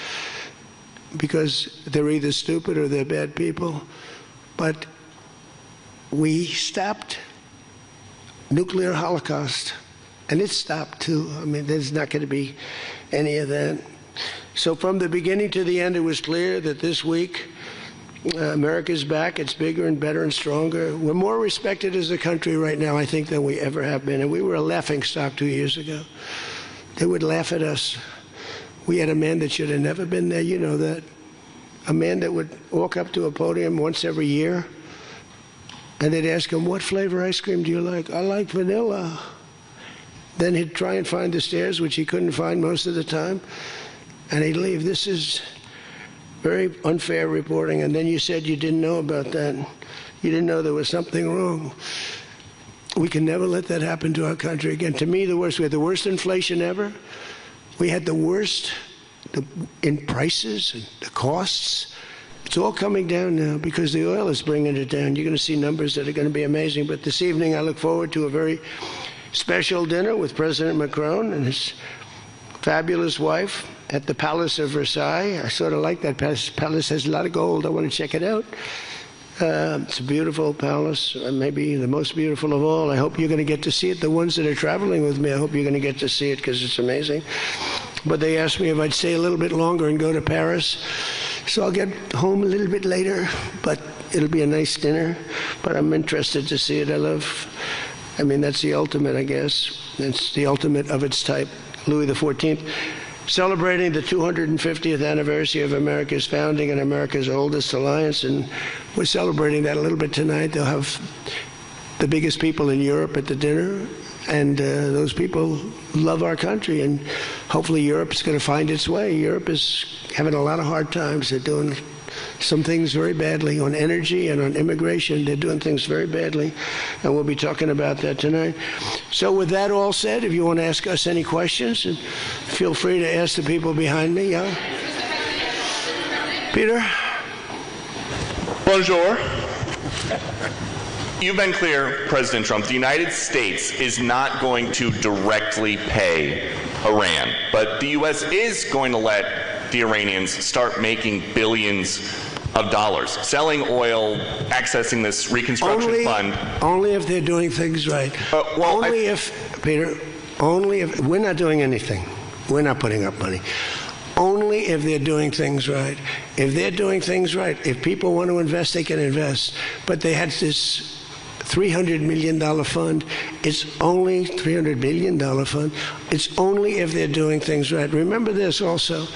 because they're either stupid or they're bad people. But we stopped nuclear holocaust, and it stopped too. I mean, there's not going to be any of that. So from the beginning to the end, it was clear that this week, America's back. It's bigger and better and stronger. We're more respected as a country right now, I think, than we ever have been. And we were a laughingstock 2 years ago. They would laugh at us. We had a man that should have never been there. You know that. A man that would walk up to a podium once every year, and they'd ask him, what flavor ice cream do you like? I like vanilla. Then he'd try and find the stairs, which he couldn't find most of the time, and he'd leave. This is very unfair reporting. And then you said you didn't know about that. You didn't know there was something wrong. We can never let that happen to our country again. To me, the worst. We had the worst inflation ever. We had the worst in prices and the costs. It's all coming down now because the oil is bringing it down. You're going to see numbers that are going to be amazing. But this evening, I look forward to a very special dinner with President Macron and his fabulous wife at the Palace of Versailles. I sort of like that palace. Palace has a lot of gold. I want to check it out. It's a beautiful palace, maybe the most beautiful of all. I hope you're going to get to see it. The ones that are traveling with me, I hope you're going to get to see it because it's amazing. But they asked me if I'd stay a little bit longer and go to Paris. So I'll get home a little bit later, but it'll be a nice dinner. But I'm interested to see it. I mean, that's the ultimate, I guess. It's the ultimate of its type. Louis XIV. Celebrating the 250th anniversary of America's founding and America's oldest alliance, and we're celebrating that a little bit tonight. They'll have the biggest people in Europe at the dinner, and those people love our country, and hopefully Europe's going to find its way. Europe is having a lot of hard times. They're doing some things very badly on energy and on immigration. They're doing things very badly, and we'll be talking about that tonight. So with that all said, if you want to ask us any questions, and feel free to ask the people behind me. Yeah? Peter? Bonjour. You've been clear, President Trump, the United States is not going to directly pay Iran, but the U.S. is going to let the Iranians start making billions of dollars, selling oil, accessing this reconstruction fund. Only if they're doing things right. Peter, only if, we're not doing anything. We're not putting up money. Only if they're doing things right. If they're doing things right, if people want to invest, they can invest. But they had this $300 million fund. It's only $300 billion fund. It's only if they're doing things right. Remember this also.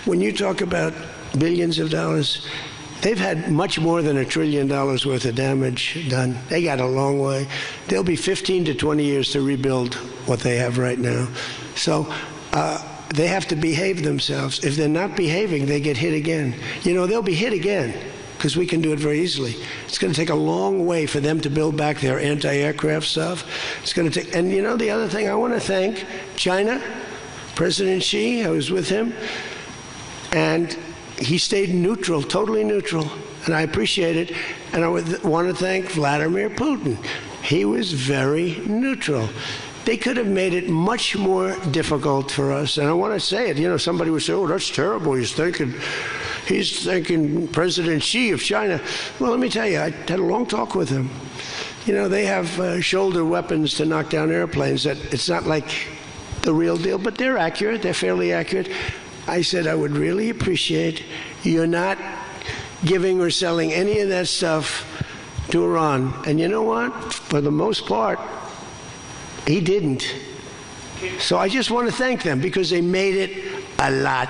When you talk about billions of dollars, they've had much more than $1 trillion worth of damage done. They got a long way. There'll be 15 to 20 years to rebuild what they have right now. So they have to behave themselves. If they're not behaving, they get hit again. You know, they'll be hit again. because we can do it very easily. It's going to take a long way for them to build back their anti-aircraft stuff. It's going to take, and you know, the other thing, I want to thank China, President Xi. I was with him, and he stayed neutral, totally neutral, and I appreciate it. And I want to thank Vladimir Putin. He was very neutral. They could have made it much more difficult for us. And I want to say it. You know, somebody would say, "Oh, that's terrible. He's thinking President Xi of China." Well, let me tell you, I had a long talk with him. You know, they have shoulder weapons to knock down airplanes. That it's not like the real deal, but they're accurate. They're fairly accurate. I said, I would really appreciate you're not giving or selling any of that stuff to Iran. And you know what? For the most part, he didn't. So I just want to thank them because they made it a lot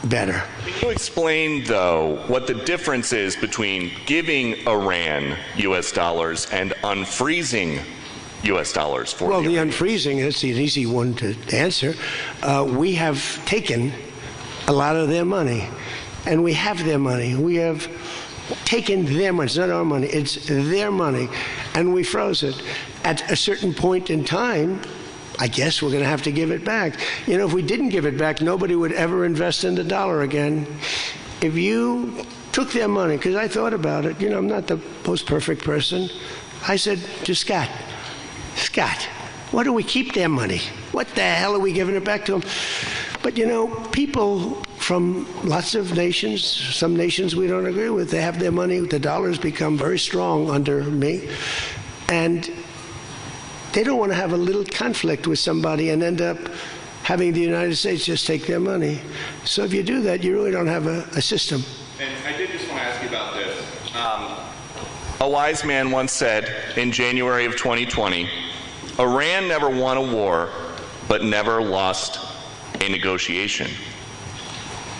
better. Can you explain, though, what the difference is between giving Iran U.S. dollars and unfreezing U.S. dollars for Well, the unfreezing, that's an easy one to answer. We have taken a lot of their money, and we have their money. We have taken their money. It's not our money. It's their money, and we froze it. At a certain point in time, I guess we're going to have to give it back. You know, if we didn't give it back, nobody would ever invest in the dollar again. If you took their money, because I thought about it, you know, I'm not the most perfect person. I said to Scott, why do we keep their money? What the hell are we giving it back to them? But you know, people from lots of nations, some nations we don't agree with, they have their money. The dollar's become very strong under me. And they don't want to have a little conflict with somebody and end up having the United States just take their money. So if you do that, you really don't have a system. And I did just want to ask you about this. A wise man once said in January of 2020, Iran never won a war, but never lost a negotiation.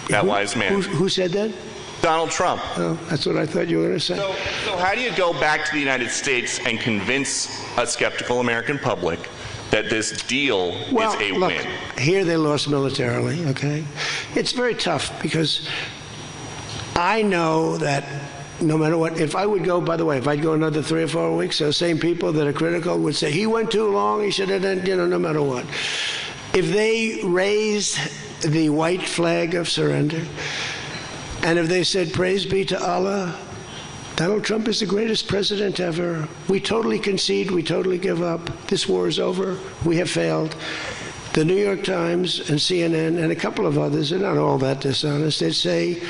That wise man. Who said that? Donald Trump. Oh, that's what I thought you were going to say. So how do you go back to the United States and convince a skeptical American public that this deal is a win? Here they lost militarily, okay? It's very tough because I know that no matter what, if I would go, by the way, if I'd go another 3 or 4 weeks, those same people that are critical would say, he went too long, he should have done, you know, no matter what. If they raised the white flag of surrender, and if they said, praise be to Allah, Donald Trump is the greatest president ever. We totally concede, we totally give up. This war is over, we have failed. The New York Times and CNN and a couple of others, they're not all that dishonest, they'd say,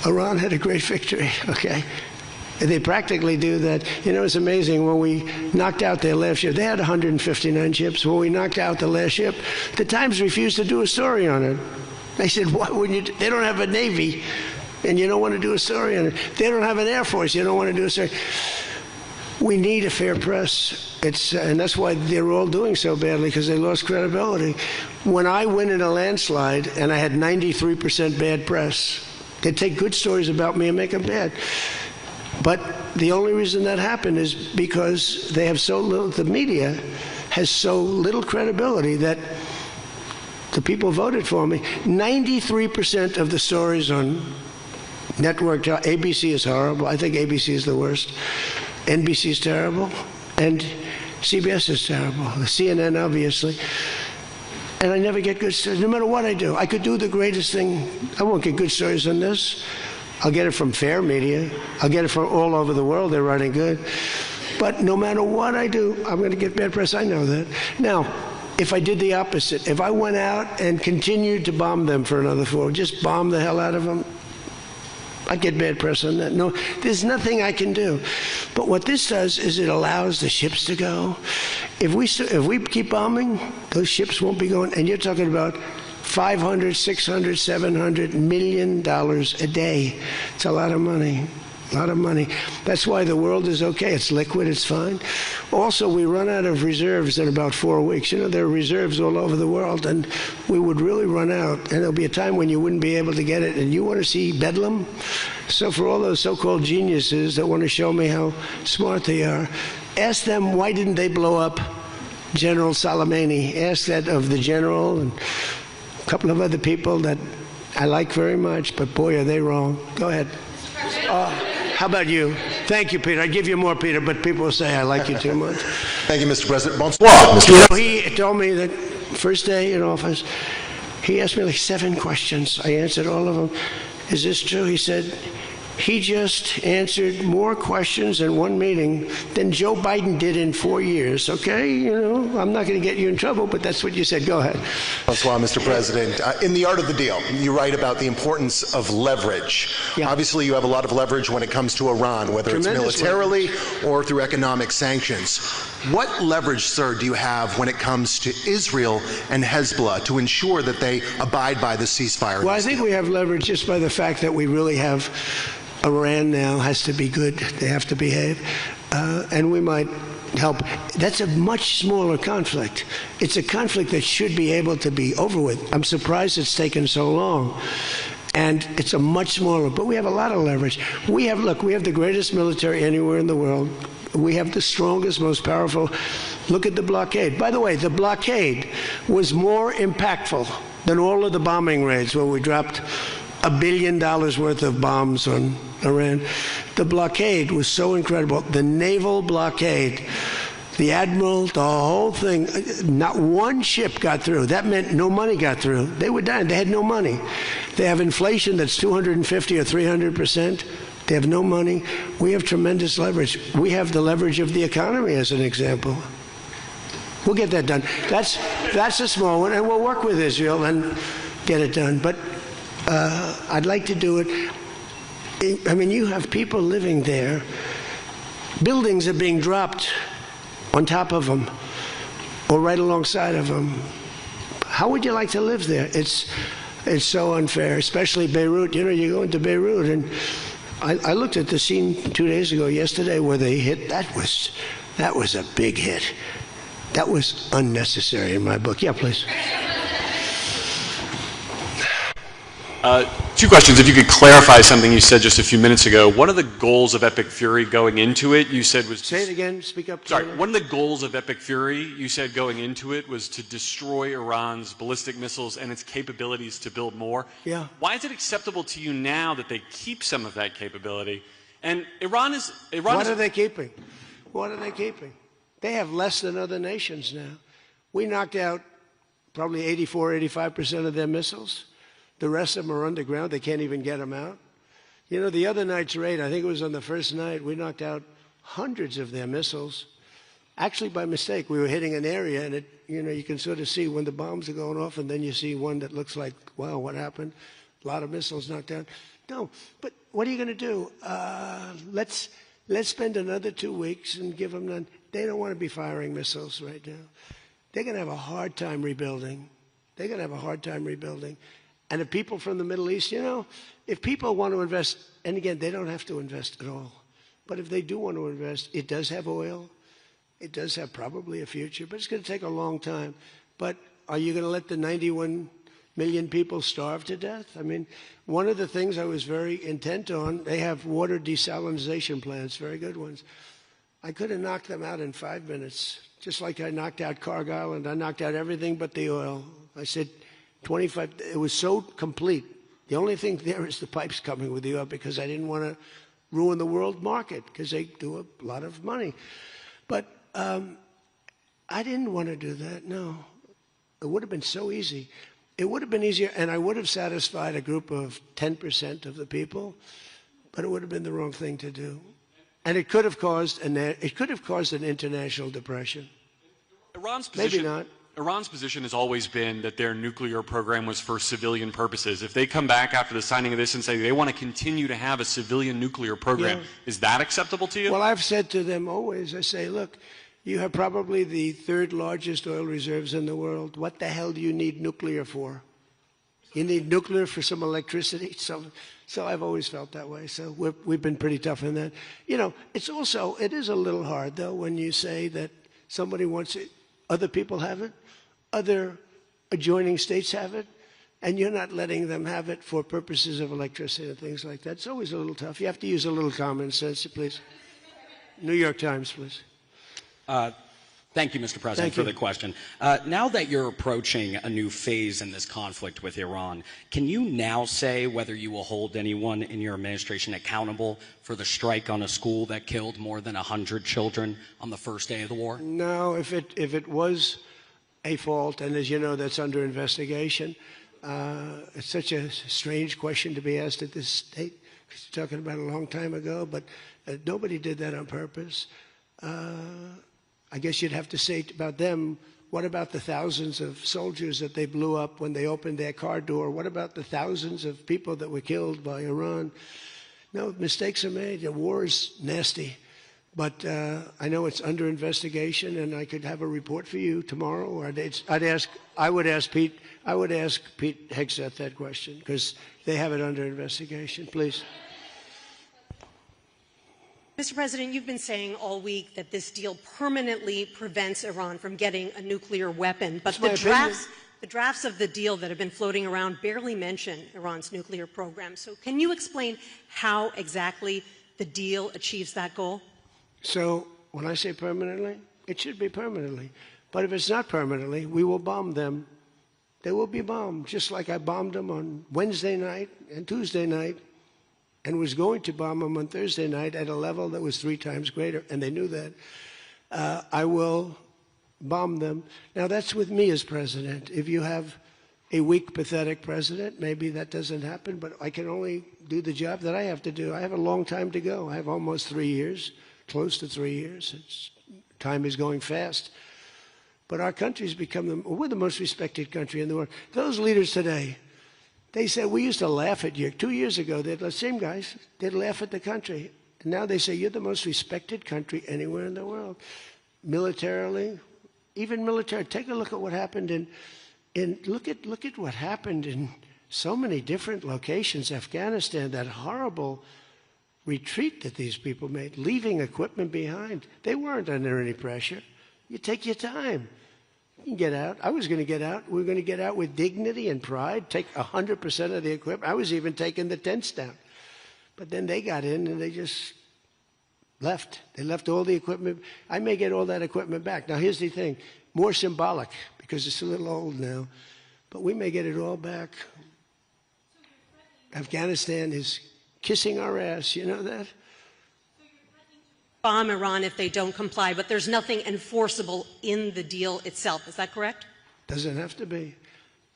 Iran had a great victory, okay? They practically do that. You know, it's amazing. When we knocked out their last ship, they had 159 ships. When we knocked out the last ship, the Times refused to do a story on it. They said, why wouldn't you? They don't have a Navy, and you don't want to do a story on it. They don't have an Air Force, you don't want to do a story. We need a fair press. And that's why they're all doing so badly, because they lost credibility. When I win in a landslide, and I had 93% bad press, they take good stories about me and make them bad. But the only reason that happened is because they have so little, the media has so little credibility that the people voted for me. 93% of the stories on network, ABC is horrible. I think ABC is the worst. NBC is terrible. And CBS is terrible. CNN, obviously. And I never get good stories, no matter what I do. I could do the greatest thing. I won't get good stories on this. I'll get it from fair media. I'll get it from all over the world. They're writing good. But no matter what I do, I'm going to get bad press. I know that. Now, if I did the opposite, if I went out and continued to bomb them for another 4, just bomb the hell out of them, I'd get bad press on that. No, there's nothing I can do. But what this does is it allows the ships to go. If we keep bombing, those ships won't be going. And you're talking about $500, $600, $700 million a day. It's a lot of money. A lot of money. That's why the world is okay. It's liquid. It's fine. Also, we run out of reserves in about 4 weeks. You know, there are reserves all over the world, and we would really run out. And there'll be a time when you wouldn't be able to get it. And you want to see bedlam? So for all those so-called geniuses that want to show me how smart they are, ask them why didn't they blow up General Soleimani? Ask that of the general and a couple of other people that I like very much, but boy, are they wrong. Go ahead. How about you? Thank you, Peter. I'd give you more, Peter, but people will say I like you too much. Thank you, Mr. President. Bonsoir, Mr. You know, President. he told me that first day in office, he asked me like 7 questions. I answered all of them. Is this true? He said, he just answered more questions in one meeting than Joe Biden did in 4 years, okay? You know, I'm not going to get you in trouble, but that's what you said. Go ahead. Bonsoir, Mr. President. In The Art of the Deal, you write about the importance of leverage. Yeah. Obviously, you have a lot of leverage when it comes to Iran, whether Tremendous it's militarily or through economic sanctions. What leverage, sir, do you have when it comes to Israel and Hezbollah to ensure that they abide by the ceasefire? Well, I think we have leverage just by the fact that we really have Iran now has to be good. They have to behave. And we might help. That's a much smaller conflict. It's a conflict that should be able to be over with. I'm surprised it's taken so long. And it's a much smaller, but we have a lot of leverage. We have the greatest military anywhere in the world. We have the strongest, most powerful. Look at the blockade. By the way, the blockade was more impactful than all of the bombing raids where we dropped $1 billion worth of bombs on Iran. The blockade was so incredible. The naval blockade, the admiral, the whole thing, not one ship got through. That meant no money got through. They were dying. They had no money. They have inflation that's 250 or 300%. They have no money. We have tremendous leverage. We have the leverage of the economy as an example. We'll get that done. That's a small one, and we'll work with Israel and get it done. But I'd like to do it. I mean, you have people living there. Buildings are being dropped on top of them or right alongside of them. How would you like to live there? It's so unfair, especially Beirut. You know, you go into Beirut, and I looked at the scene 2 days ago, yesterday, where they hit. That was a big hit. That was unnecessary in my book. Yeah, please. 2 questions. If you could clarify something you said just a few minutes ago. One of the goals of Epic Fury going into it, you said was... Say it again. Speak up. Sorry. One of the goals of Epic Fury, you said going into it, was to destroy Iran's ballistic missiles and its capabilities to build more. Yeah. Why is it acceptable to you now that they keep some of that capability? And Iran is... What are they keeping? What are they keeping? They have less than other nations now. We knocked out probably 85% of their missiles. The rest of them are underground. They can't even get them out. You know, the other night's raid, I think it was on the first night, we knocked out hundreds of their missiles. Actually, by mistake, we were hitting an area, and you can sort of see when the bombs are going off, and then you see one that looks like, wow, what happened? A lot of missiles knocked down. No, but what are you going to do? Let's spend another 2 weeks and give them none. They don't want to be firing missiles right now. They're going to have a hard time rebuilding. And if people from the Middle East, if people want to invest, and again, they don't have to invest at all, but if they do want to invest, it does have oil. It does have probably a future, but it's going to take a long time. But are you going to let the 91 million people starve to death? I mean, one of the things I was very intent on, they have water desalination plants, very good ones. I could have knocked them out in 5 minutes, just like I knocked out Cargill, and I knocked out everything but the oil. I said, 25, it was so complete. The only thing there is the pipes coming with the oil because I didn't want to ruin the world market because they do a lot of money. But I didn't want to do that, no. It would have been so easy. It would have been easier, and I would have satisfied a group of 10% of the people, but it would have been the wrong thing to do. And it could have caused an international depression. Iran's position, maybe not. Iran's position has always been that their nuclear program was for civilian purposes. If they come back after the signing of this and say they want to continue to have a civilian nuclear program, is that acceptable to you? Well, I've said to them always, I say, look, you have probably the 3rd largest oil reserves in the world. What the hell do you need nuclear for? You need nuclear for some electricity? So I've always felt that way. So we've been pretty tough in that. It is a little hard, though, when you say that somebody wants it, other people have it. Other adjoining states have it, and you're not letting them have it for purposes of electricity and things like that. It's always a little tough. You have to use a little common sense, please. New York Times, please. Thank you, Mr. President, for the question. Now that you're approaching a new phase in this conflict with Iran, can you now say whether you will hold anyone in your administration accountable for the strike on a school that killed more than 100 children on the first day of the war? No, if it was a fault, and as you know, that's under investigation, it's such a strange question to be asked at this state, because you're talking about a long time ago, but nobody did that on purpose. I guess you'd have to say about them, what about the thousands of soldiers that they blew up when they opened their car door? What about the thousands of people that were killed by Iran? No, mistakes are made. The war is nasty. But I know it's under investigation, and I could have a report for you tomorrow. Or I would ask Pete Hegseth that question, because they have it under investigation. Please. Mr. President, you've been saying all week that this deal permanently prevents Iran from getting a nuclear weapon, but the drafts of the deal that have been floating around barely mention Iran's nuclear program. So can you explain how exactly the deal achieves that goal? So when I say permanently, it should be permanently. But if it's not permanently, we will bomb them. They will be bombed, just like I bombed them on Wednesday night and Tuesday night, and was going to bomb them on Thursday night at a level that was 3 times greater, and they knew that. I will bomb them. Now, that's with me as president. If you have a weak, pathetic president, maybe that doesn't happen, but I can only do the job that I have to do. I have a long time to go. I have almost 3 years, close to 3 years. Time is going fast. But our country's become we're the most respected country in the world. Those leaders today, they said, we used to laugh at you. 2 years ago, the same guys, they'd laugh at the country. And now they say, you're the most respected country anywhere in the world. Militarily, even military. Take a look at what happened look at what happened in so many different locations. Afghanistan, that horrible retreat that these people made, leaving equipment behind. They weren't under any pressure. You take your time. You can get out. I was going to get out. We were going to get out with dignity and pride, take 100% of the equipment. I was even taking the tents down. But then they got in and they just left. They left all the equipment. I may get all that equipment back. Now, here's the thing. More symbolic, because it's a little old now. But we may get it all back. Afghanistan is kissing our ass. You know that? Bomb Iran if they don't comply, but there's nothing enforceable in the deal itself. Is that correct? Doesn't have to be.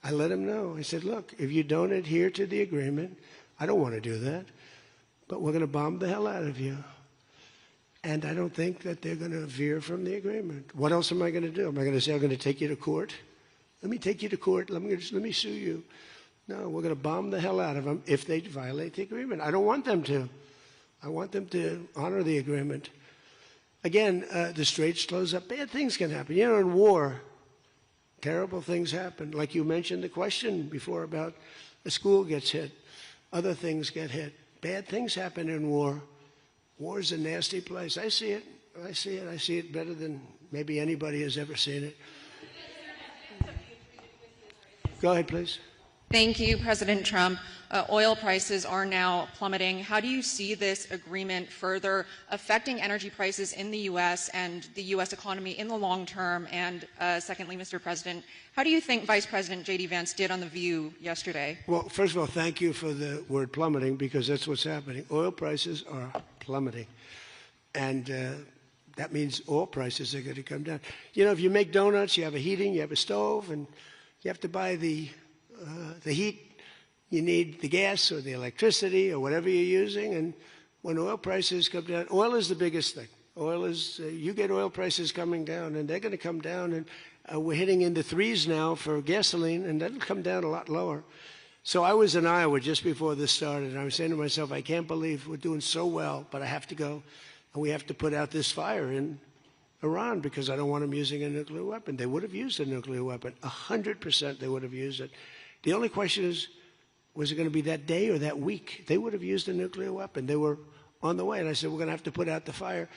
I let them know. I said, look, if you don't adhere to the agreement, I don't want to do that, but we're going to bomb the hell out of you. And I don't think that they're going to veer from the agreement. What else am I going to do? Am I going to say I'm going to take you to court? Let me take you to court. Let me sue you. No, we're going to bomb the hell out of them if they violate the agreement. I don't want them to. I want them to honor the agreement. Again, the straits close up. Bad things can happen. You know, in war, terrible things happen. Like you mentioned the question before about a school gets hit. Other things get hit. Bad things happen in war. War is a nasty place. I see it. I see it. I see it better than maybe anybody has ever seen it. Go ahead, please. Thank you, President Trump. Oil prices are now plummeting. How do you see this agreement further affecting energy prices in the U.S. and the U.S. economy in the long term? And secondly, Mr. President, how do you think Vice President J.D. Vance did on The View yesterday? Well, first of all, thank you for the word plummeting, because that's what's happening. Oil prices are plummeting. And that means oil prices are going to come down. You know, if you make donuts, you have a heating, you have a stove, and you have to buy the heat, you need the gas or the electricity or whatever you're using. And when oil prices come down, oil is the biggest thing. Oil is, you get oil prices coming down, and they're going to come down. And we're hitting in the 3s now for gasoline, and that'll come down a lot lower. So I was in Iowa just before this started, and I was saying to myself, I can't believe we're doing so well, but I have to go, and we have to put out this fire in Iran, because I don't want them using a nuclear weapon. They would have used a nuclear weapon. 100% they would have used it. The only question is, was it going to be that day or that week? They would have used a nuclear weapon. They were on the way. And I said, we're going to have to put out the fire.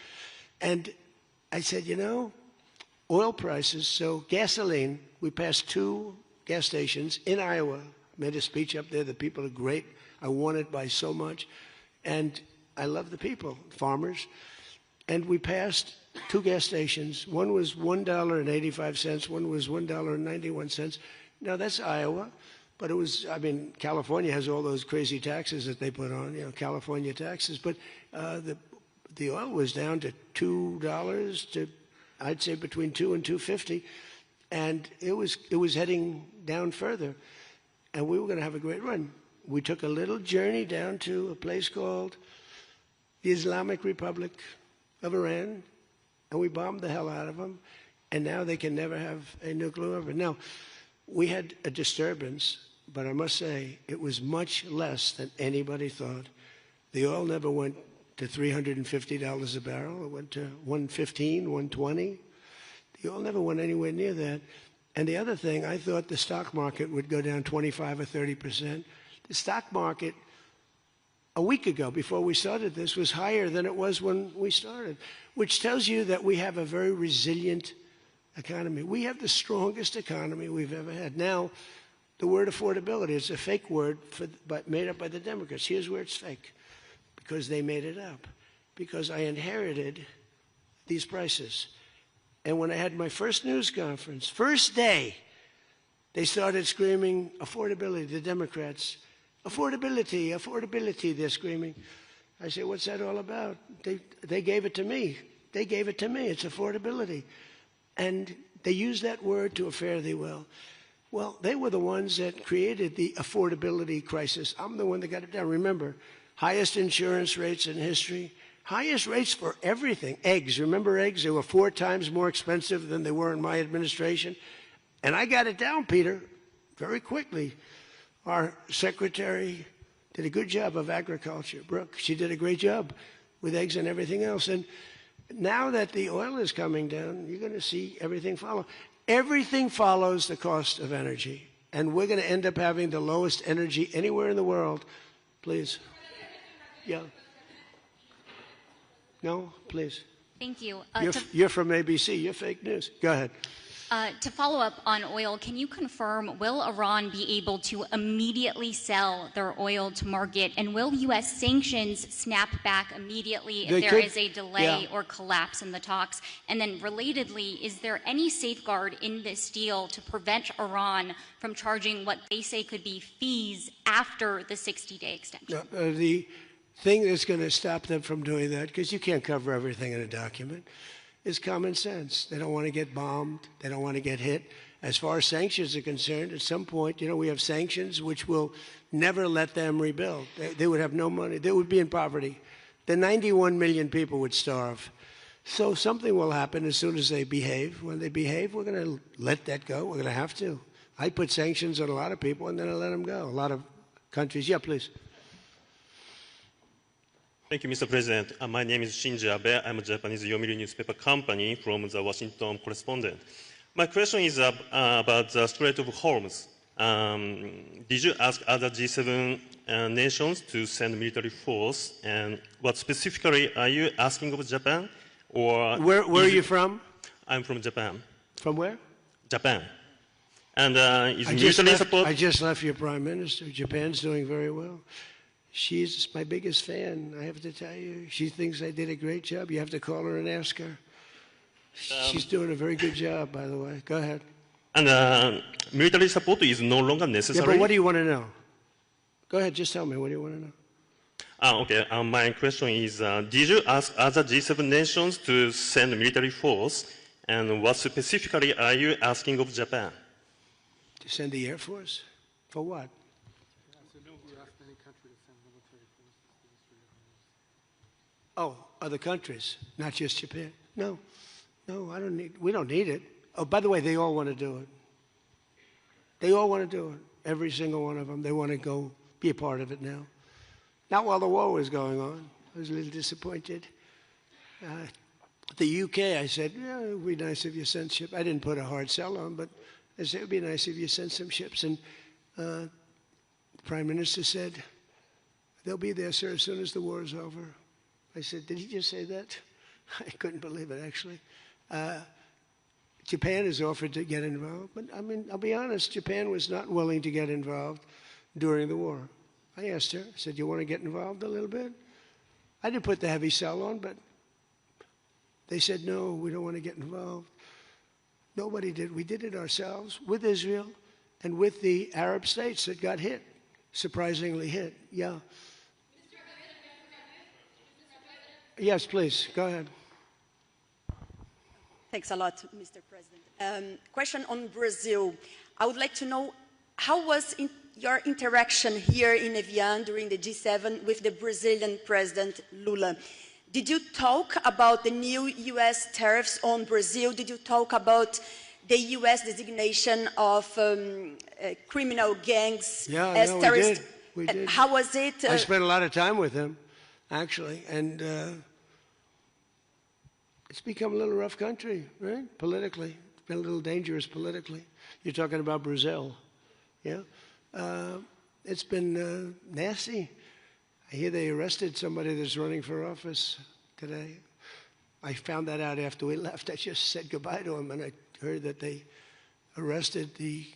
And I said, you know, oil prices, so gasoline, we passed 2 gas stations in Iowa. Made a speech up there. The people are great. I won it by so much. And I love the people, farmers. And we passed 2 gas stations. One was $1.85, one was $1.91. Now, that's Iowa, but it was, I mean, California has all those crazy taxes that they put on, California taxes. But the oil was down to $2 to, I'd say, between $2 and $2.50. And it was heading down further. And we were going to have a great run. We took a little journey down to a place called the Islamic Republic of Iran, and we bombed the hell out of them. And now they can never have a nuclear weapon. Now, we had a disturbance, but I must say it was much less than anybody thought. The oil never went to $350 a barrel. It went to $115, $120. The oil never went anywhere near that. And the other thing, I thought the stock market would go down 25 or 30%. The stock market a week ago, before we started this, was higher than it was when we started, which tells you that we have a very resilient economy. We have the strongest economy we've ever had. Now, the word affordability is a fake word made up by the Democrats. Here's where it's fake, because they made it up, because I inherited these prices. And when I had my first news conference, first day, they started screaming affordability, the Democrats. Affordability, affordability, they're screaming. I say, what's that all about? They gave it to me. They gave it to me. It's affordability. And they use that word to a fare thee well. Well, they were the ones that created the affordability crisis. I'm the one that got it down. Remember, highest insurance rates in history, highest rates for everything. Eggs, remember eggs? They were 4 times more expensive than they were in my administration. And I got it down, Peter, very quickly. Our secretary did a good job of agriculture, Brooke. She did a great job with eggs and everything else. And now that the oil is coming down, you're going to see everything follow. Everything follows the cost of energy. And we're going to end up having the lowest energy anywhere in the world. Please. Yeah. No, please. Thank you. You're from ABC. You're fake news. Go ahead. To follow up on oil, can you confirm, will Iran be able to immediately sell their oil to market? And will U.S. sanctions snap back immediately if there is a delay or collapse in the talks? And then relatedly, is there any safeguard in this deal to prevent Iran from charging what they say could be fees after the 60-day extension? The thing that's going to stop them from doing that, because you can't cover everything in a document, is common sense. They don't want to get bombed. They don't want to get hit. As far as sanctions are concerned, at some point, we have sanctions which will never let them rebuild. They would have no money. They would be in poverty. The 91 million people would starve. So something will happen as soon as they behave. When they behave, we're going to let that go. We're going to have to. I put sanctions on a lot of people, and then I let them go. A lot of countries. Yeah, please. Thank you, Mr. President. My name is Shinji Abe. I'm a Japanese Yomiuri newspaper company from the Washington Correspondent. My question is about the Strait of Hormuz. Did you ask other G7 nations to send military force? And what specifically are you asking of Japan? Or where are you from? I'm from Japan. From where? Japan. And is military support? I just left your prime minister. Japan's doing very well. She's my biggest fan, I have to tell you. She thinks I did a great job. You have to call her and ask her. She's doing a very good job, by the way. Go ahead. And military support is no longer necessary? Yeah, but what do you want to know? Go ahead, just tell me. What do you want to know? Okay, my question is, did you ask other G7 nations to send military force? And what specifically are you asking of Japan? To send the Air Force? For what? Oh, other countries, not just Japan. No, I don't need. We don't need it. Oh, by the way, they all want to do it. They all want to do it. Every single one of them. They want to go be a part of it now. Not while the war was going on. I was a little disappointed. The UK, I said, yeah, it would be nice if you sent ships. I didn't put a hard sell on, but I said it would be nice if you sent some ships. And the Prime Minister said, they'll be there, sir, as soon as the war is over. I said, did he just say that? I couldn't believe it, actually. Japan has offered to get involved, but I mean, I'll be honest, Japan was not willing to get involved during the war. I asked her, I said, you want to get involved a little bit? I didn't put the heavy sell on, but They said, no, we don't want to get involved. Nobody did. We did it ourselves with Israel and with the Arab states that got hit, surprisingly hit. Yeah. Yes, please, go ahead. Thanks a lot, Mr. President. Question on Brazil. I would like to know, how was your interaction here in Evian during the G7 with the Brazilian President Lula? Did you talk about the new U.S. tariffs on Brazil? Did you talk about the U.S. designation of criminal gangs as terrorists? We did. How was it? I spent a lot of time with him, actually, and it's become a little rough country, right? Politically. It's been a little dangerous politically. You're talking about Brazil, yeah? It's been nasty. I hear they arrested somebody that's running for office today. I found that out after we left. I just said goodbye to him, and I heard that they arrested the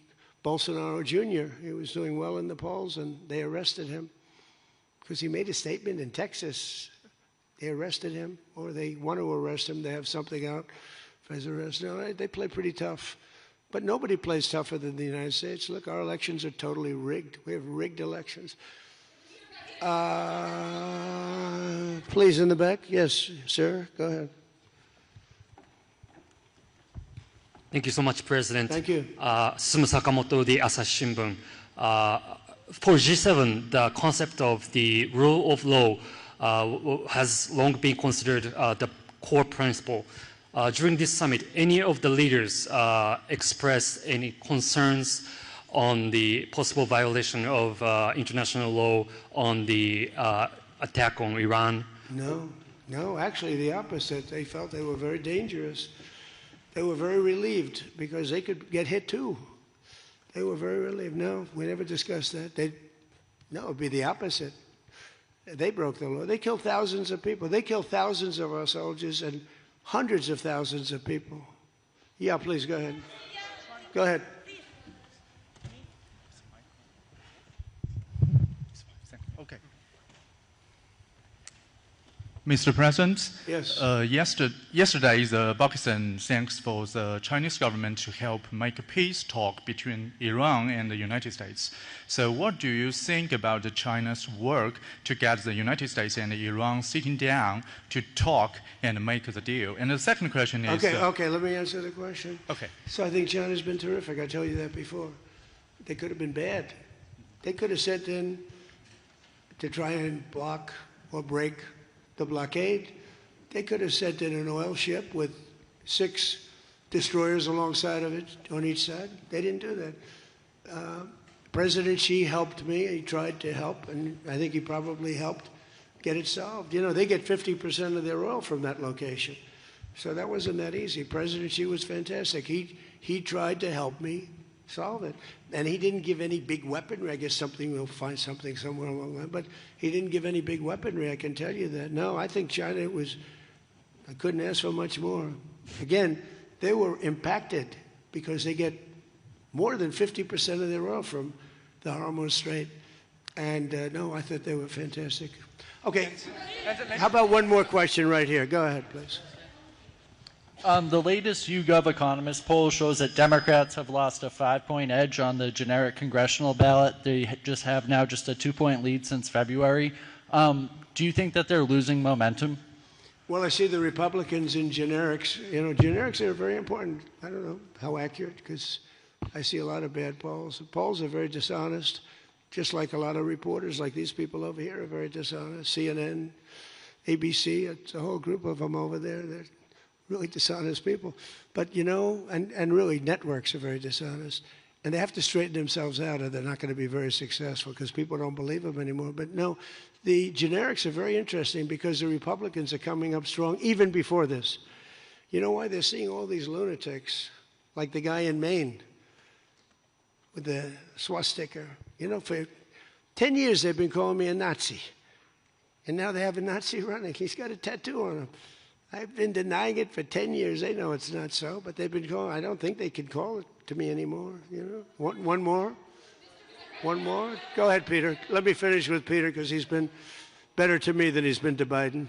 Bolsonaro Jr. He was doing well in the polls, and they arrested him because he made a statement in Texas. They arrested him, or they want to arrest him. They have something out for his arrest. No, they play pretty tough. But nobody plays tougher than the United States. Look, our elections are totally rigged. We have rigged elections. Please, in the back. Yes, sir. Go ahead. Thank you so much, President. Thank you. Sumu Sakamoto, the Asahi Shimbun. For G7, the concept of the rule of law has long been considered the core principle. During this summit, any of the leaders expressed any concerns on the possible violation of international law on the attack on Iran? No, actually the opposite. They felt they were very dangerous. They were very relieved because they could get hit too. They were very relieved. No, we never discussed that. No, it would be the opposite. They broke the law. They killed thousands of people. They killed thousands of our soldiers and hundreds of thousands of people. Yeah, please, go ahead. Go ahead. Okay. Mr. President, yes. Yesterday, Pakistan thanks for the Chinese government to help make a peace talk between Iran and the United States. So what do you think about China's work to get the United States and Iran sitting down to talk and make the deal? And the second question is... Okay, let me answer the question. Okay. So I think China's been terrific. I told you that before. They could have been bad. They could have sent in to try and block or break the blockade. They could have sent in an oil ship with 6 destroyers alongside of it on each side. They didn't do that. President Xi helped me. He tried to help, and I think he probably helped get it solved. You know, they get 50% of their oil from that location. So that wasn't that easy. President Xi was fantastic. He tried to help me solve it. And he didn't give any big weaponry. I guess we'll find something somewhere along the line. But he didn't give any big weaponry, I can tell you that. No, I think China I couldn't ask for much more. Again, they were impacted because they get more than 50% of their oil from the Hormuz Strait. And no, I thought they were fantastic. Okay, how about one more question right here? Go ahead, please. The latest YouGov Economist poll shows that Democrats have lost a 5-point edge on the generic congressional ballot. They just have now just a 2-point lead since February. Do you think that they're losing momentum? Well, I see the Republicans in generics. You know, generics are very important. I don't know how accurate, because I see a lot of bad polls. The polls are very dishonest, just like a lot of reporters, like these people over here, are very dishonest. CNN, ABC, it's a whole group of them over there. They're really dishonest people. But, you know, and really networks are very dishonest. And they have to straighten themselves out, or they're not going to be very successful because people don't believe them anymore. But no, the generics are very interesting because the Republicans are coming up strong even before this. You know why? They're seeing all these lunatics, like the guy in Maine with the swastika. You know, for 10 years they've been calling me a Nazi. And now they have a Nazi running. He's got a tattoo on him. I've been denying it for 10 years. They know it's not so, but they've been calling. I don't think they can call it to me anymore. You know, one more. Go ahead, Peter. Let me finish with Peter because he's been better to me than he's been to Biden.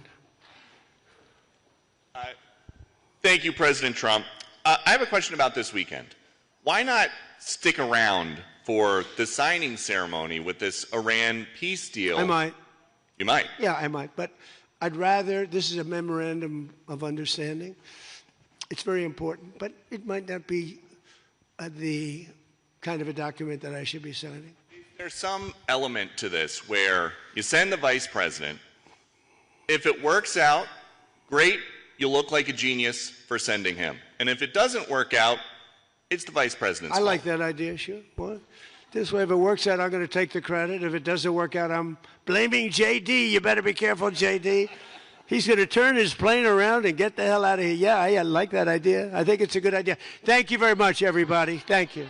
Thank you, President Trump. I have a question about this weekend. Why not stick around for the signing ceremony with this Iran peace deal? I might. You might? Yeah, I might. But I'd rather, this is a memorandum of understanding. It's very important, but it might not be the kind of a document that I should be signing. There's some element to this where you send the vice president. If it works out, great, you look like a genius for sending him. And if it doesn't work out, it's the vice president's fault. I like that idea, sure. What? This way, if it works out, I'm going to take the credit. If it doesn't work out, I'm blaming JD. You better be careful, JD. He's going to turn his plane around and get the hell out of here. Yeah, I like that idea. I think it's a good idea. Thank you very much, everybody. Thank you.